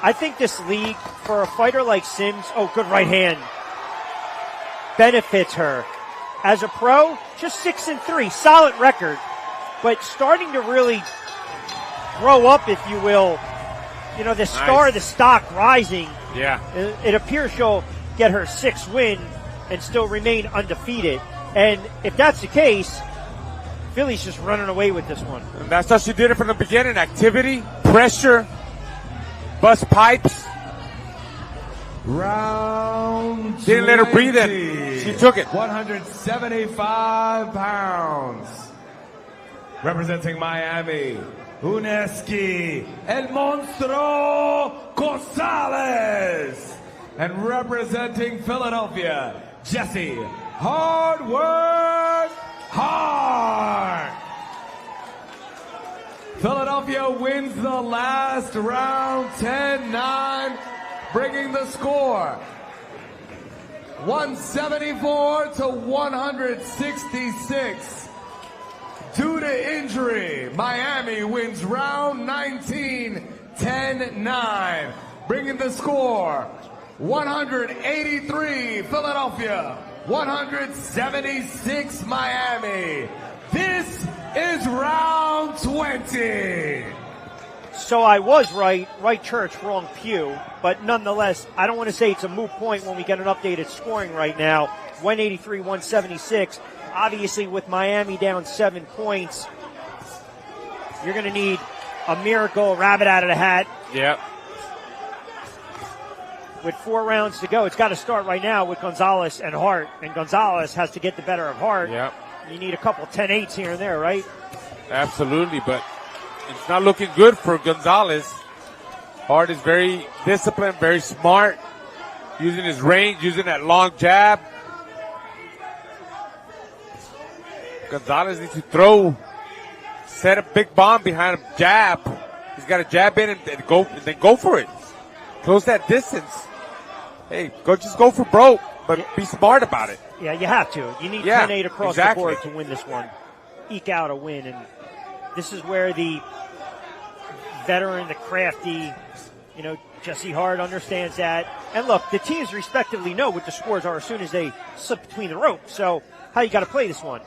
I think this league, for a fighter like Sims, good right hand, benefits her as a pro, just 6-3, solid record, but starting to really grow up, if you will. You know, the star of the stock rising. Yeah. It appears she'll get her 6th win and still remain undefeated. And if that's the case, Philly's just running away with this one. And that's how she did it from the beginning. Activity, pressure, bust pipes. Round Didn't let her breathe in. She took it. 175 pounds. Representing Miami, Uneski, El Monstro Gonzalez. And representing Philadelphia, Jesse Hardwork Hart. Philadelphia wins the last round 10-9, bringing the score 174 to 166. Due to injury, Miami wins round 19, 10-9, bringing the score 183 Philadelphia, 176 Miami. This is round 20. So I was right church, wrong pew, but nonetheless, I don't want to say it's a moot point when we get an updated scoring right now. 183, 176. Obviously, with Miami down 7 points, you're going to need a miracle, a rabbit out of the hat. Yep. With 4 rounds to go, it's got to start right now with Gonzalez and Hart, and Gonzalez has to get the better of Hart. Yep. You need a couple 10-8s here and there, right? Absolutely, but it's not looking good for Gonzalez. Hart is very disciplined, very smart, using his range, using that long jab. Gonzalez needs to set a big bomb behind a jab. He's got to jab in and then go for it. Close that distance. Hey, just go for broke, but be smart about it. Yeah, you have to. You need 10-8 across the board to win this one. Eke out a win, and this is where the veteran, the crafty, Jesse Hart understands that. And look, the teams respectively know what the scores are as soon as they slip between the ropes. So how you got to play this one?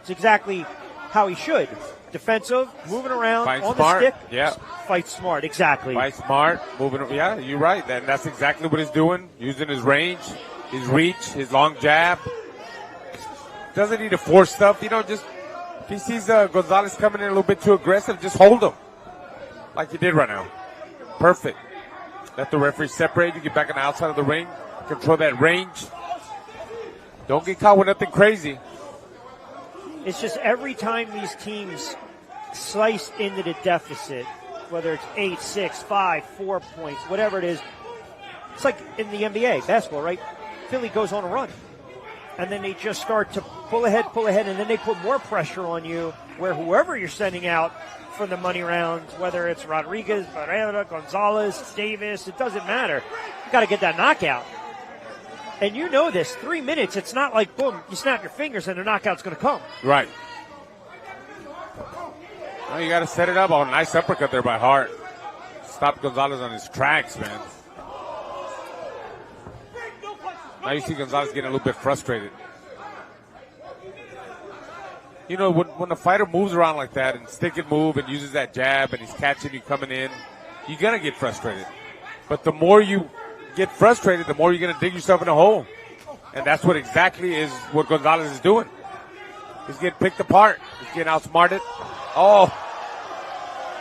It's exactly how he should. Defensive, moving around, Fight on smart. the stick. Yeah. Fight smart, exactly. Fight smart, moving. Yeah, you're right. And that's exactly what he's doing. Using his range, his reach, his long jab. Doesn't need to force stuff. Just if he sees Gonzalez coming in a little bit too aggressive, just hold him. Like he did right now. Perfect. Let the referee separate you, get back on the outside of the ring, control that range. Don't get caught with nothing crazy. It's just every time these teams slice into the deficit, whether it's 8, 6, 5, 4 points, whatever it is, it's like in the NBA, basketball, right? Philly goes on a run. And then they just start to pull ahead, and then they put more pressure on you where whoever you're sending out for the money rounds, whether it's Rodriguez, Barrera, Gonzalez, Davis, it doesn't matter. You got to get that knockout. And you know this, 3 minutes, it's not like, boom, you snap your fingers and the knockout's going to come. Right. Well, you got to set it up. Oh, nice uppercut there by Hart. Stop Gonzalez on his tracks, man. Now you see Gonzalez getting a little bit frustrated. When a fighter moves around like that and stick and move and uses that jab and he's catching you coming in, you're going to get frustrated. But the more you get frustrated, the more you're going to dig yourself in a hole. And that's what Gonzalez is doing. He's getting picked apart. He's getting outsmarted. Oh.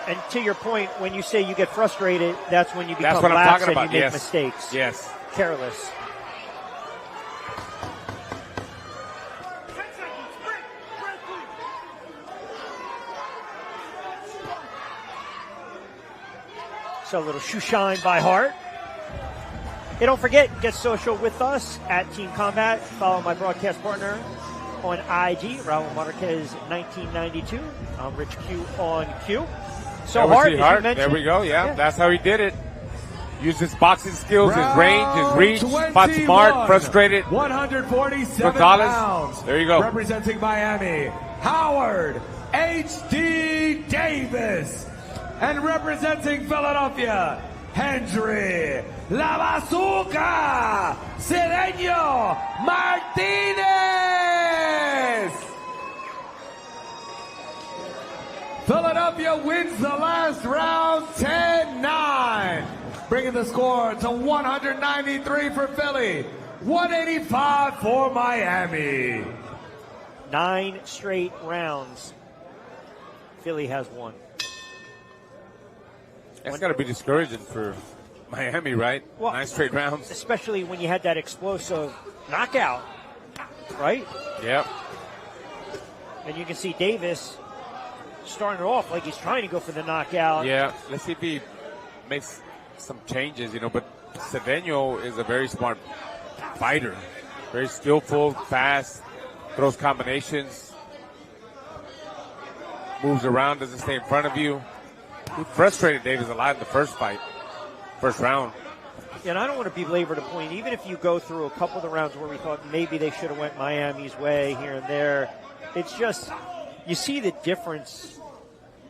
And to your point, when you say you get frustrated, that's when you become what I'm lax talking and about. you make mistakes. Yes. Careless. So a little shoe shine by Hart. Hey, don't forget, get social with us at Team Combat. Follow my broadcast partner on IG, Raul Marquez 1992. I'm Rich Q on Q. So Hart, as you mentioned, there we go, yeah. That's how he did it. Used his boxing skills, his range, his reach, fought smart, frustrated. 147 Gonzalez, pounds. there you go. Representing Miami, Howard H.D. Davis. And representing Philadelphia, Henry La Bazooka Cedeño Martinez. Philadelphia wins the last round 10-9, bringing the score to 193 for Philly, 185 for Miami. 9 straight rounds. Philly has won. That's got to be discouraging for Miami, right? Well, 9 straight rounds. Especially when you had that explosive knockout, right? Yep. And you can see Davis starting it off like he's trying to go for the knockout. Yeah, let's see if he makes some changes, but Cedeno is a very smart fighter. Very skillful, fast, throws combinations, moves around, doesn't stay in front of you. He frustrated Davis a lot in the first round. Yeah, and I don't want to belabor the point. Even if you go through a couple of the rounds where we thought maybe they should have went Miami's way here and there, it's just, you see the difference.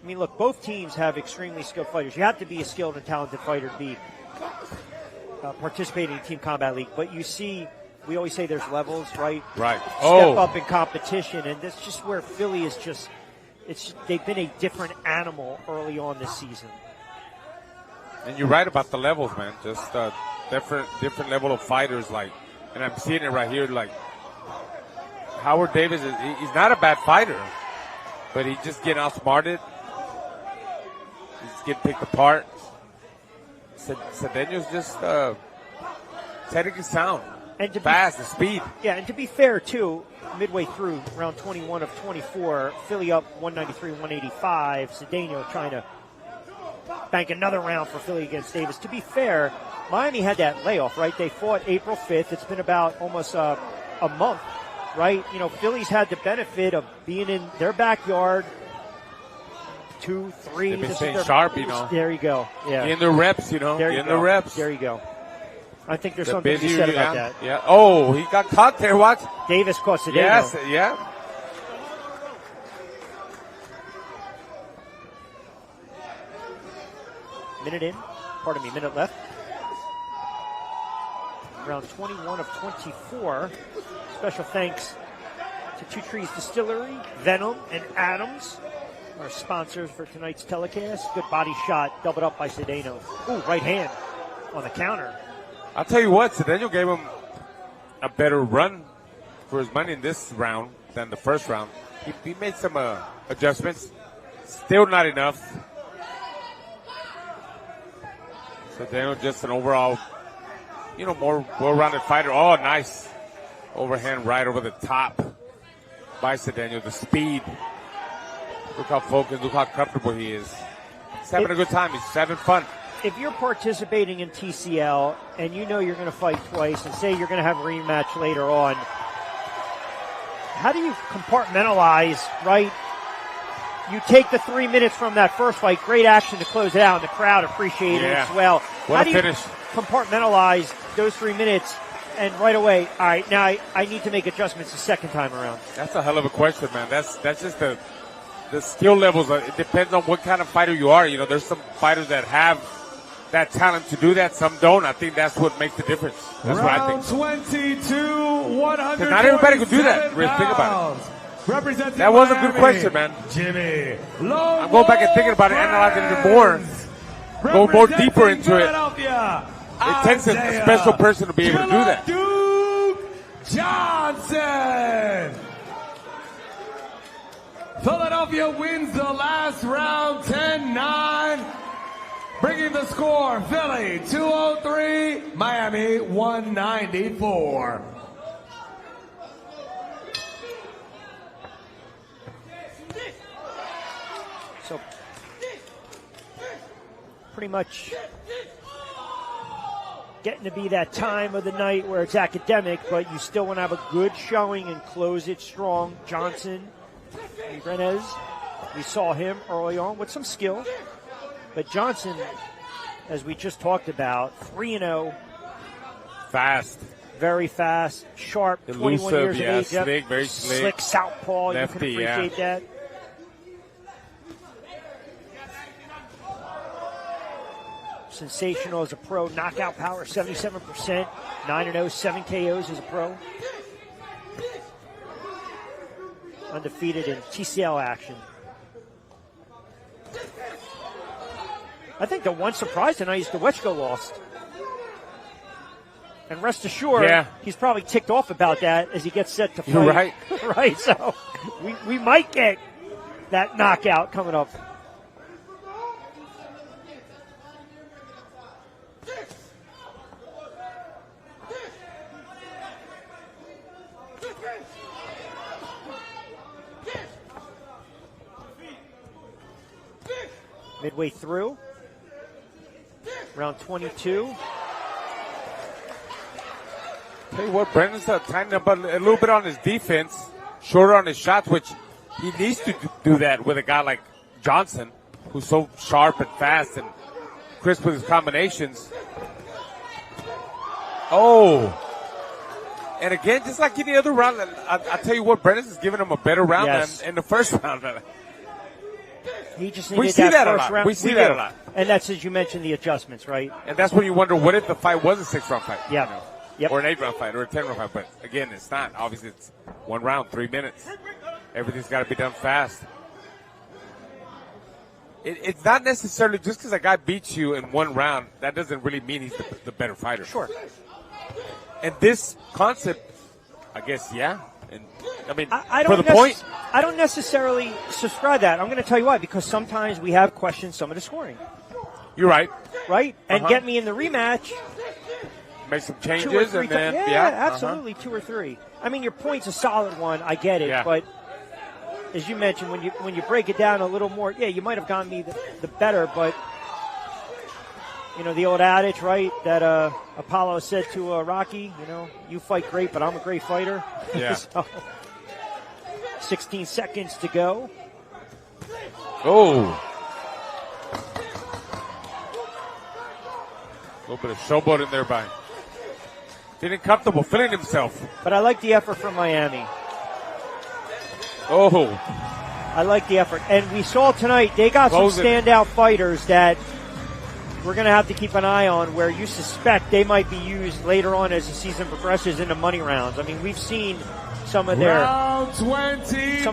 I mean, look, both teams have extremely skilled fighters. You have to be a skilled and talented fighter to be participating in Team Combat League. But you see, we always say there's levels, right? Right. Step up in competition, and that's just where Philly is just, they've been a different animal early on this season. And you're right about the levels, man. Just different level of fighters, and I'm seeing it right here, Howard Davis, he's not a bad fighter, but he's just getting outsmarted. He's getting picked apart. Cedeno's just technically sound. And fast, the speed. Yeah, and to be fair, too, midway through round 21 of 24, Philly up 193-185. Cedeno trying to bank another round for Philly against Davis. To be fair, Miami had that layoff, right? They fought April 5th. It's been about almost a month, right? Philly's had the benefit of being in their backyard. 2, 3. They've been staying sharp, There you go. Yeah. In the reps, There you in go. the reps. There you go. I think there's something to be said about that. Yeah. Oh, he got caught there. Watch. Davis caught Cedeno. Yes. Yeah. Minute left. Round 21 of 24. Special thanks to Two Trees Distillery, Venom, and Adams, our sponsors for tonight's telecast. Good body shot, doubled up by Cedeno. Ooh, right hand on the counter. I'll tell you what, Cedeno gave him a better run for his money in this round than the first round. He made some adjustments. Still not enough. Cedeno just an overall, more well-rounded fighter. Oh, nice overhand right over the top by Cedeno. The speed. Look how focused, look how comfortable he is. He's having a good time. He's having fun. If you're participating in TCL and you know you're going to fight twice and say you're going to have a rematch later on, how do you compartmentalize, right? You take the 3 minutes from that first fight, great action to close it out, and the crowd appreciated it as well. What a finish. Compartmentalize those 3 minutes and right away, all right, now I need to make adjustments the second time around? That's a hell of a question, man. That's just the skill levels. It depends on what kind of fighter you are. There's some fighters that have that talent to do that. Some don't. I think that's what makes the difference. That's round what I think. 22, 100. Not everybody can do that. Rick, think about it. Representing that was Miami, a good question, man. Jimmy. I'm going back and thinking about it, analyzing it more, go more deeper into it. It takes a special person to be able to do that. Duke Johnson. Philadelphia wins the last round 10-9, bringing the score Philly 203, Miami 194. So pretty much getting to be that time of the night where it's academic, but you still want to have a good showing and close it strong. Johnson, Ibanez, we saw him early on with some skill, but Johnson, as we just talked about, 3-0. Fast. Very fast, sharp, Elusive, 21 years of age. Slick, very slick. Slick southpaw, Lefty, you can appreciate that. Sensational as a pro. Knockout power, 77%. 9-0, 7 KOs as a pro. Undefeated in TCL action. I think the one surprise tonight is Dewechko lost. And rest assured, he's probably ticked off about that as he gets set to fight. You're right. Right, so we might get that knockout coming up. Midway through, round 22. Tell you what, Brendan's tightening up a little bit on his defense, shorter on his shots, which he needs to do that with a guy like Johnson, who's so sharp and fast and crisp with his combinations. Oh. And again, just like any other round, I tell you what, Brendan's is giving him a better round than in the first round. He just needed that first round. We see that a lot. And that's, as you mentioned, the adjustments, right? And that's when you wonder, what if the fight was a 6-round fight? Yeah. You know? Yep. Or an 8-round fight, or a 10-round fight. But again, it's not. Obviously, it's 1 round, 3 minutes. Everything's got to be done fast. It's not necessarily just because a guy beats you in 1 round, that doesn't really mean he's the better fighter. Sure. And this concept, I guess, yeah. And I mean, I for the point. I don't necessarily subscribe to that. I'm going to tell you why. Because sometimes we have questioned some of the scoring. You're right. Right? And get me in the rematch. Make some changes 2 or 3 and then absolutely 2 or 3. I mean, your point's a solid one. I get it, but as you mentioned, when you break it down a little more, you might have gotten me the better, but you know the old adage, right? That Apollo said to Rocky, you know, you fight great, but I'm a great fighter. Yeah. So, 16 seconds to go. Oh. A little bit of showboat in there by. Feeling comfortable, feeling himself. But I like the effort from Miami. Oh. I like the effort. And we saw tonight, they got some standout fighters that we're going to have to keep an eye on, where you suspect they might be used later on as the season progresses in the money rounds. I mean, we've seen some of their skill.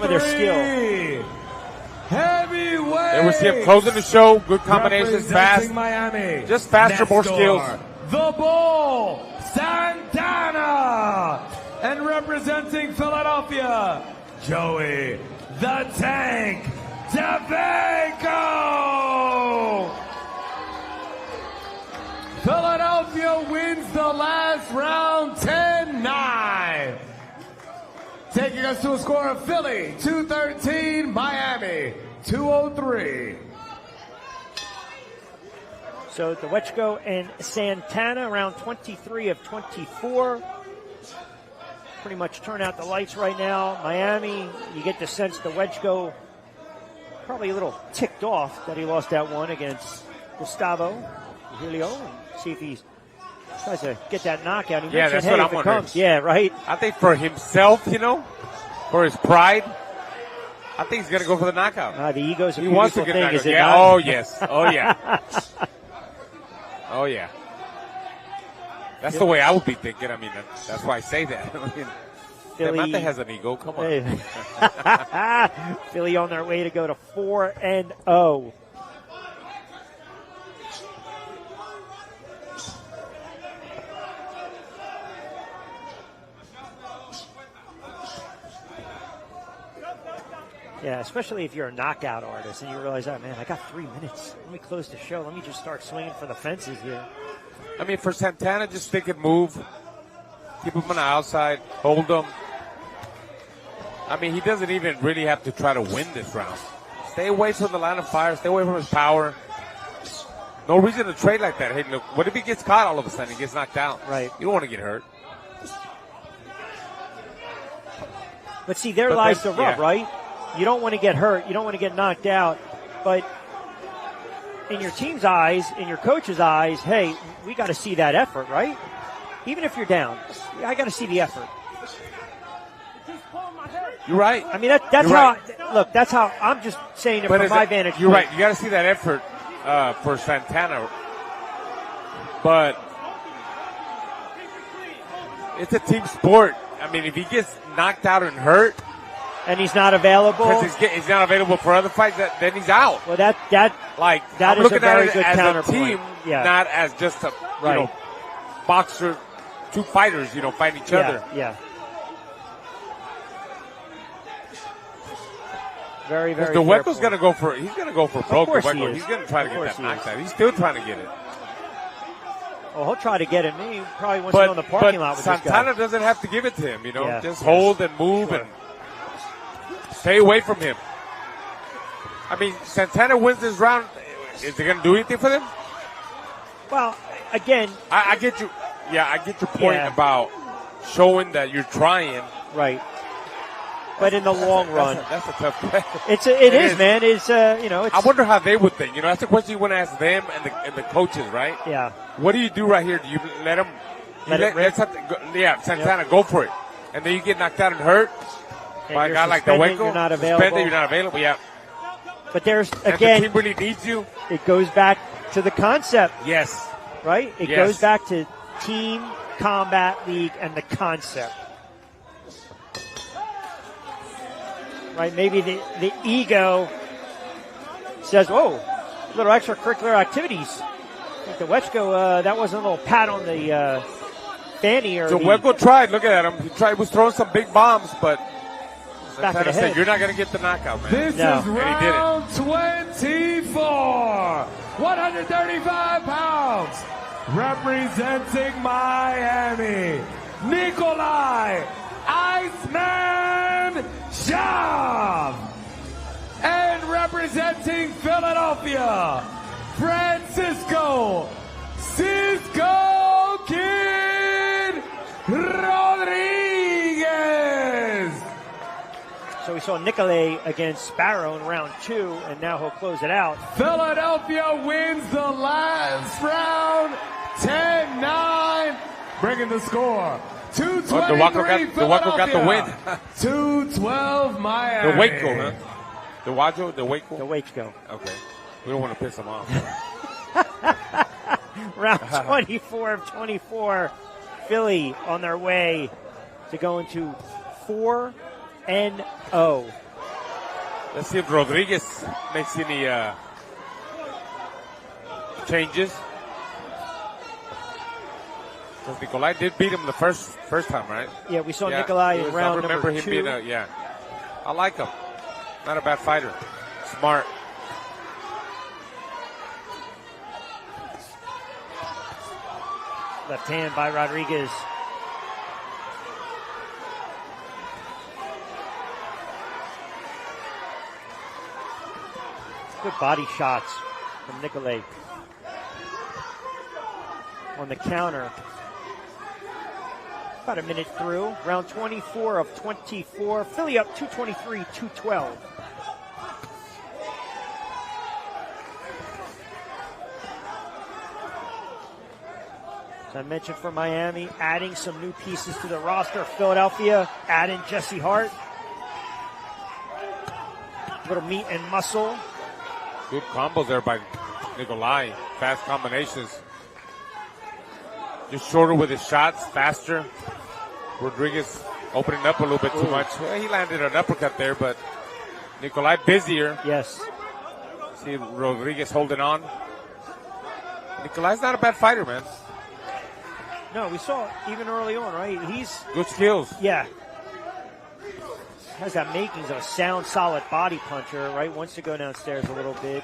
Heavyweight. And we see him closing the show. Good combinations, fast. Miami. Just faster, more skills. The Bull, Santana. And representing Philadelphia, Joey the Tank Davenko. Philadelphia wins the last round 10-9. Taking us to a score of Philly 213, Miami 203. So Dewechko and Santana, round 23 of 24. Pretty much turn out the lights right now. Miami, you get the sense Dewechko probably a little ticked off that he lost that one against Gustavo Julio, and see if he tries to get that knockout. He that's what I'm wondering. Yeah, right. I think for himself, you know, for his pride, I think he's going to go for the knockout. The ego's a he wants to beautiful get thing, is it yeah. not? Oh, yes. Oh, yeah. Oh, yeah. That's the way I would be thinking. I mean, that's why I say that. I mean, Mate has an ego. Come on. Philly on their way to go to 4-0. Yeah, especially if you're a knockout artist and you realize, oh, man, I got 3 minutes. Let me close the show. Let me just start swinging for the fences here. I mean, for Santana, just stick and move. Keep him on the outside. Hold him. I mean, he doesn't even really have to try to win this round. Stay away from the line of fire. Stay away from his power. No reason to trade like that. Hey, look, what if he gets caught all of a sudden? He gets knocked out. Right. You don't want to get hurt. But see, there lies the rub, right? You don't want to get hurt. You don't want to get knocked out. But in your team's eyes, in your coach's eyes, hey, we got to see that effort, right? Even if you're down, I got to see the effort. You're right. I mean, that's how. Look, that's how I'm just saying it from my vantage point. You're right. You got to see that effort for Santana. But it's a team sport. I mean, if he gets knocked out and hurt, And he's not available. Because he's not available for other fights. Then he's out. Well, that I'm is looking a very at it good as counterpoint. a team, Yeah. not as just a Right. boxer, two fighters, fighting each other. Yeah. Very, very. Dweco's gonna go for. He's gonna go for broke. course he Dweco. is. He's gonna try to Of get course that he is. knockdown. He's still trying to get it. Well, he'll try to get it. He probably wants to go in the parking lot with this guy. Santana doesn't have to give it to him. Yeah. Just hold and move and stay away from him. I mean, Santana wins this round. Is he gonna do anything for them? Well, again, I get you. Yeah, I get your point Yeah. about showing that you're trying. right. But in the long run, That's a tough question. it is, man. It's it's. I wonder how they would think. That's the question you want to ask them and the coaches, right? Yeah. What do you do right here? Do you let them? Let it rip? Santana, go for it, and then you get knocked out and hurt And by a you're guy like suspended, Dweco. you're not Suspended, available. you're not available. Yeah. But there's And the again, team really needs you. it goes back to the concept, Yes. right? It Yes. goes back to Team Combat League and the concept. Right? Maybe the ego says, "Whoa, little extracurricular activities." I think the Wechko, that wasn't a little pat on the fanny or Dweco tried. Look at him. He was throwing some big bombs, but back of Santana the said, head. "You're not going to get the knockout, man." This No. is And he did it. round 24. 135 pounds. Representing Miami, Nikolai Iceman Shav. And representing Philadelphia, Francisco Cisco Kid Rodriguez. So we saw Nicolay against Sparrow in round 2, and now he'll close it out. Philadelphia wins the last round 10-9, bringing the score 223 Dweco got the win. 212 Miami. The Waco, huh? The Waco? The Wechko. Okay. We don't want to piss him off. Round 24 of 24. Philly on their way to go into 4-0. Let's see if Rodriguez makes any changes. Because Nikolai did beat him the first time, right? Yeah, we saw Nikolai in round I remember number him 2. being I like him. Not a bad fighter. Smart. Left hand by Rodriguez. Good body shots from Nicolay. On the counter. About a minute through. Round 24 of 24. Philly up 223-212. As I mentioned for Miami, adding some new pieces to the roster. Philadelphia, adding Jesse Hart. Little meat and muscle. Good combos there by Nikolai. Fast combinations. Just shorter with his shots, faster. Rodriguez opening up a little bit too much. Well, he landed an uppercut there, but Nikolai busier. Yes. See Rodriguez holding on. Nikolai's not a bad fighter, man. No, we saw it even early on, right? He's good skills. Yeah. Has that makings of a sound, solid body puncher, right? Wants to go downstairs a little bit,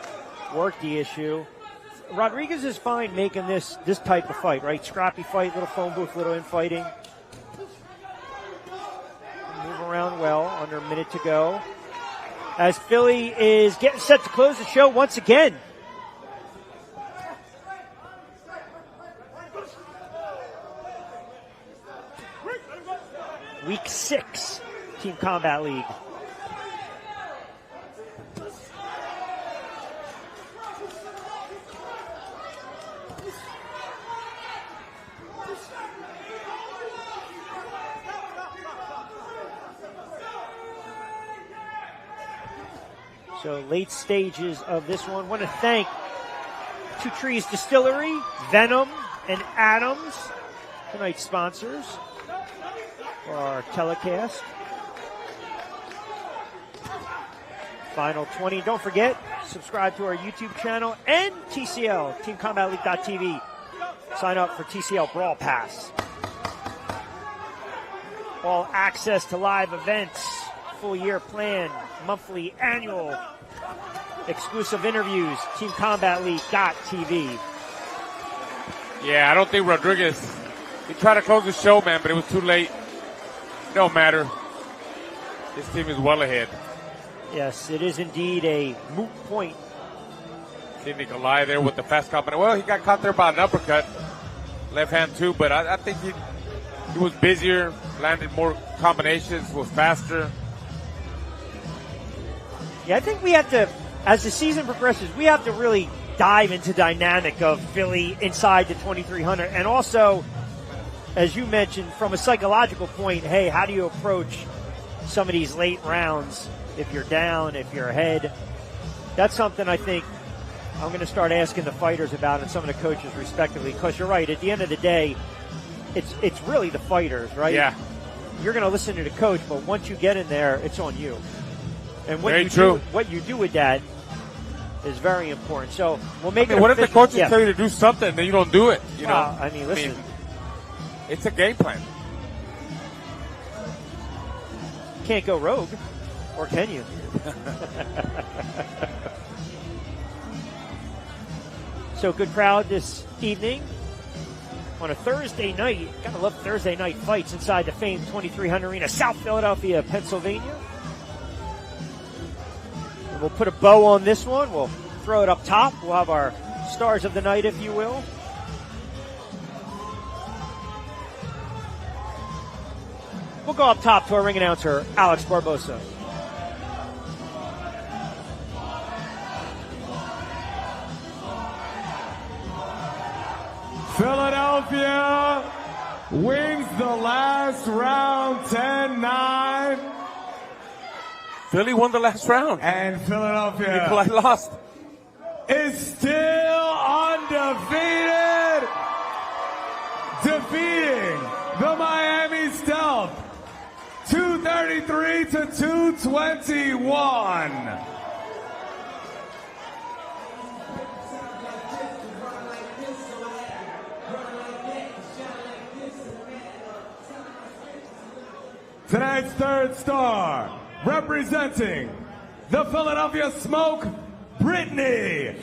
work the issue. Rodriguez is fine making this type of fight, right? Scrappy fight, little phone booth, little infighting. Move around well, under a minute to go. As Philly is getting set to close the show once again. Week 6, Team Combat League. So late stages of this one. Want to thank Two Trees Distillery, Venom, and Adams, tonight's sponsors for our telecast. Final 20. Don't forget, subscribe to our YouTube channel and TCL, TeamCombatLeague.tv. Sign up for TCL Brawl Pass. All access to live events, full year plan, monthly, annual, exclusive interviews, TeamCombatLeague.tv. Yeah, I don't think Rodriguez, he tried to close the show, man, but it was too late. It don't matter. This team is well ahead. Yes, it is indeed a moot point. See Nikolai there with the fast combination. Well, he got caught there by an uppercut. Left hand too, but I think he was busier, landed more combinations, was faster. Yeah, I think we have to, as the season progresses, we have to really dive into dynamic of Philly inside the 2300. And also, as you mentioned, from a psychological point, hey, how do you approach some of these late rounds if you're down, if you're ahead? That's something I think I'm going to start asking the fighters about and some of the coaches respectively, because you're right, at the end of the day, it's really the fighters, right? Yeah. You're going to listen to the coach, but once you get in there, it's on you. And what you do with that is very important. So we'll make it. What if the coaches tell you to do something and then you don't do it? You know, I mean, listen, it's a game plan. Can't go rogue, or can you? So good crowd this evening on a Thursday night. Gotta love Thursday night fights inside the famed 2300 Arena, South Philadelphia, Pennsylvania. And we'll put a bow on this one. We'll throw it up top. We'll have our stars of the night, if you will. We'll go up top to our ring announcer, Alex Barbosa. Philadelphia wins the last round 10-9. Philly won the last round. And Philadelphia Nikolai lost. Is still undefeated. Defeating the Miami Stealth 233 to 221. Tonight's third star, representing the Philadelphia Smoke, Brittany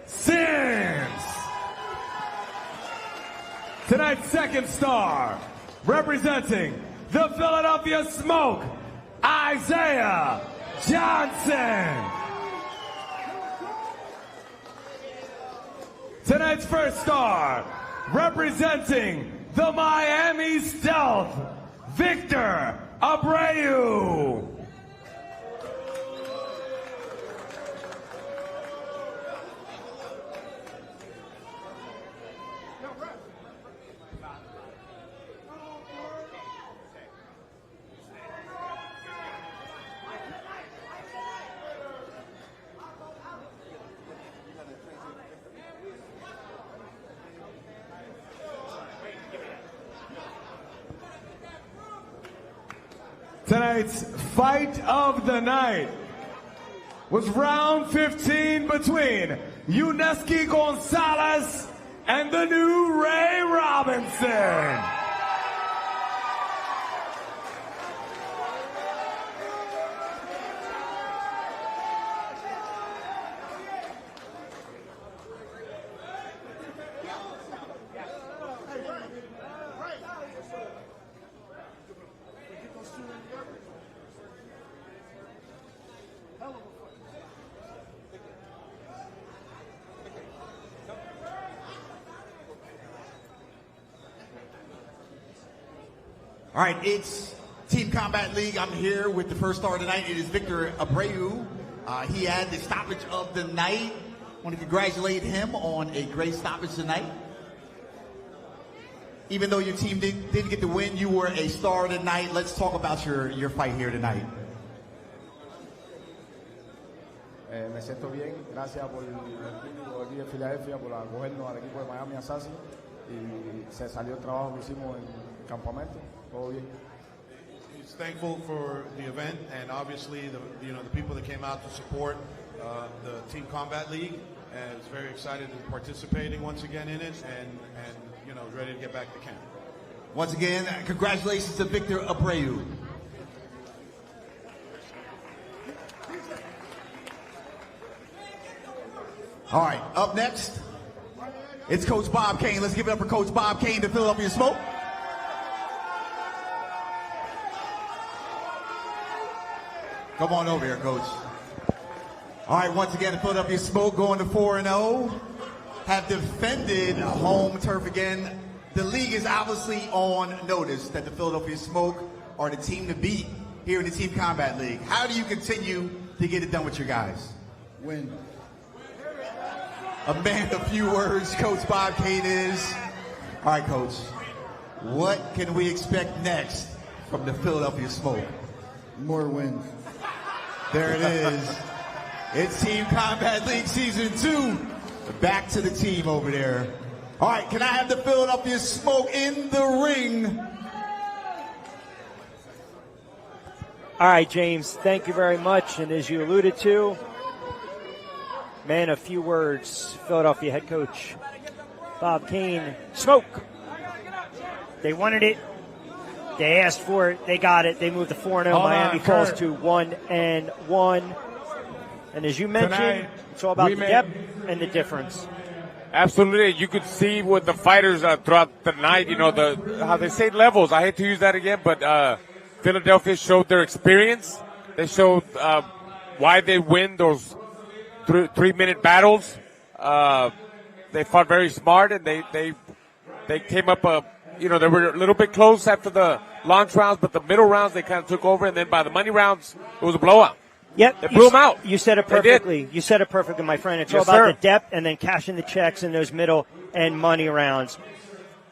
Sims. Tonight's second star, representing the Philadelphia Smoke, Isaiah Johnson. Tonight's first star, representing the Miami Stealth, Victor Abreu. Tonight's fight of the night was round 15 between Yuneski Gonzalez and the new Ray Robinson. All right, it's Team Combat League. I'm here with the first star tonight. It is Victor Abreu. He had the stoppage of the night. I want to congratulate him on a great stoppage tonight. Even though your team didn't get the win, you were a star tonight. Let's talk about your fight here tonight. Me siento bien, gracias por el público aquí de Filadelfia, por acogernos al equipo de Miami Assassin, y se salió el trabajo que hicimos en el campamento, todo bien. Just thankful for the event and obviously the people that came out to support the Team Combat League. And I was very excited in participating once again in it and ready to get back to camp. Once again, congratulations to Victor Abreu. All right, up next, it's Coach Bob Kane. Let's give it up for Coach Bob Kane to Philadelphia Smoke. Come on over here, Coach. All right, once again, the Philadelphia Smoke going to 4-0. Have defended home turf again. The league is obviously on notice that the Philadelphia Smoke are the team to beat here in the Team Combat League. How do you continue to get it done with your guys? Win. A man of few words, Coach Bob Kane is. All right, Coach. What can we expect next from the Philadelphia Smoke? More wins. There it is. It's Team Combat League Season 2. Back to the team over there. All right, can I have the Philadelphia Smoke in the ring? All right, James, thank you very much. And as you alluded to, man of few words, Philadelphia head coach Bob Kane. Smoke. They wanted it. They asked for it. They got it. They moved to 4-0. Miami falls to 1-1. And as you mentioned, it's all about the depth and the difference. Absolutely. You could see with the fighters throughout the night, how they say levels. I hate to use that again, but Philadelphia showed their experience. They showed why they win those 3-minute battles. They fought very smart, and they came up, they were a little bit close after the launch rounds, but the middle rounds they kind of took over, and then by the money rounds, it was a blowout. Yep. They blew them out. You said it perfectly. You said it perfectly, my friend. It's all about the depth and then cashing the checks in those middle and money rounds.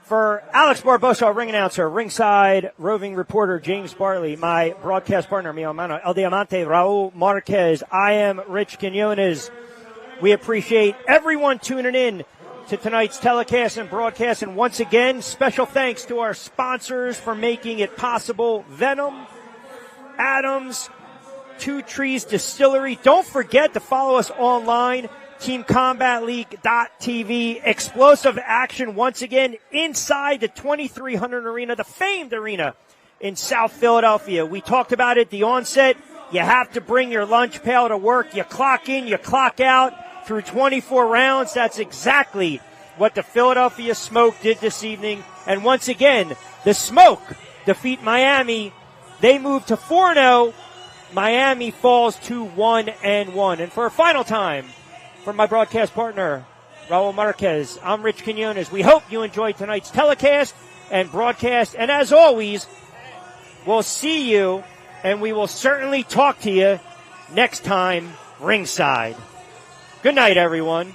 For Alex Barbosa, our ring announcer, ringside roving reporter James Bartley, my broadcast partner, mi hermano, El Diamante, Raul Marquez, I am Rich Quinones. We appreciate everyone tuning in to tonight's telecast and broadcast. And once again, special thanks to our sponsors for making it possible. Venom, Adams, Two Trees Distillery. Don't forget to follow us online, teamcombatleague.tv. Explosive action once again inside the 2300 arena, the famed arena in South Philadelphia. We talked about it at the onset. You have to bring your lunch pail to work. You clock in, you clock out through 24 rounds. That's exactly what the Philadelphia Smoke did this evening. And once again, the Smoke defeat Miami. They move to 4-0. Miami falls to 1-1. And for a final time, from my broadcast partner, Raul Marquez, I'm Rich Quinones. We hope you enjoyed tonight's telecast and broadcast. And as always, we'll see you, and we will certainly talk to you next time ringside. Good night, everyone.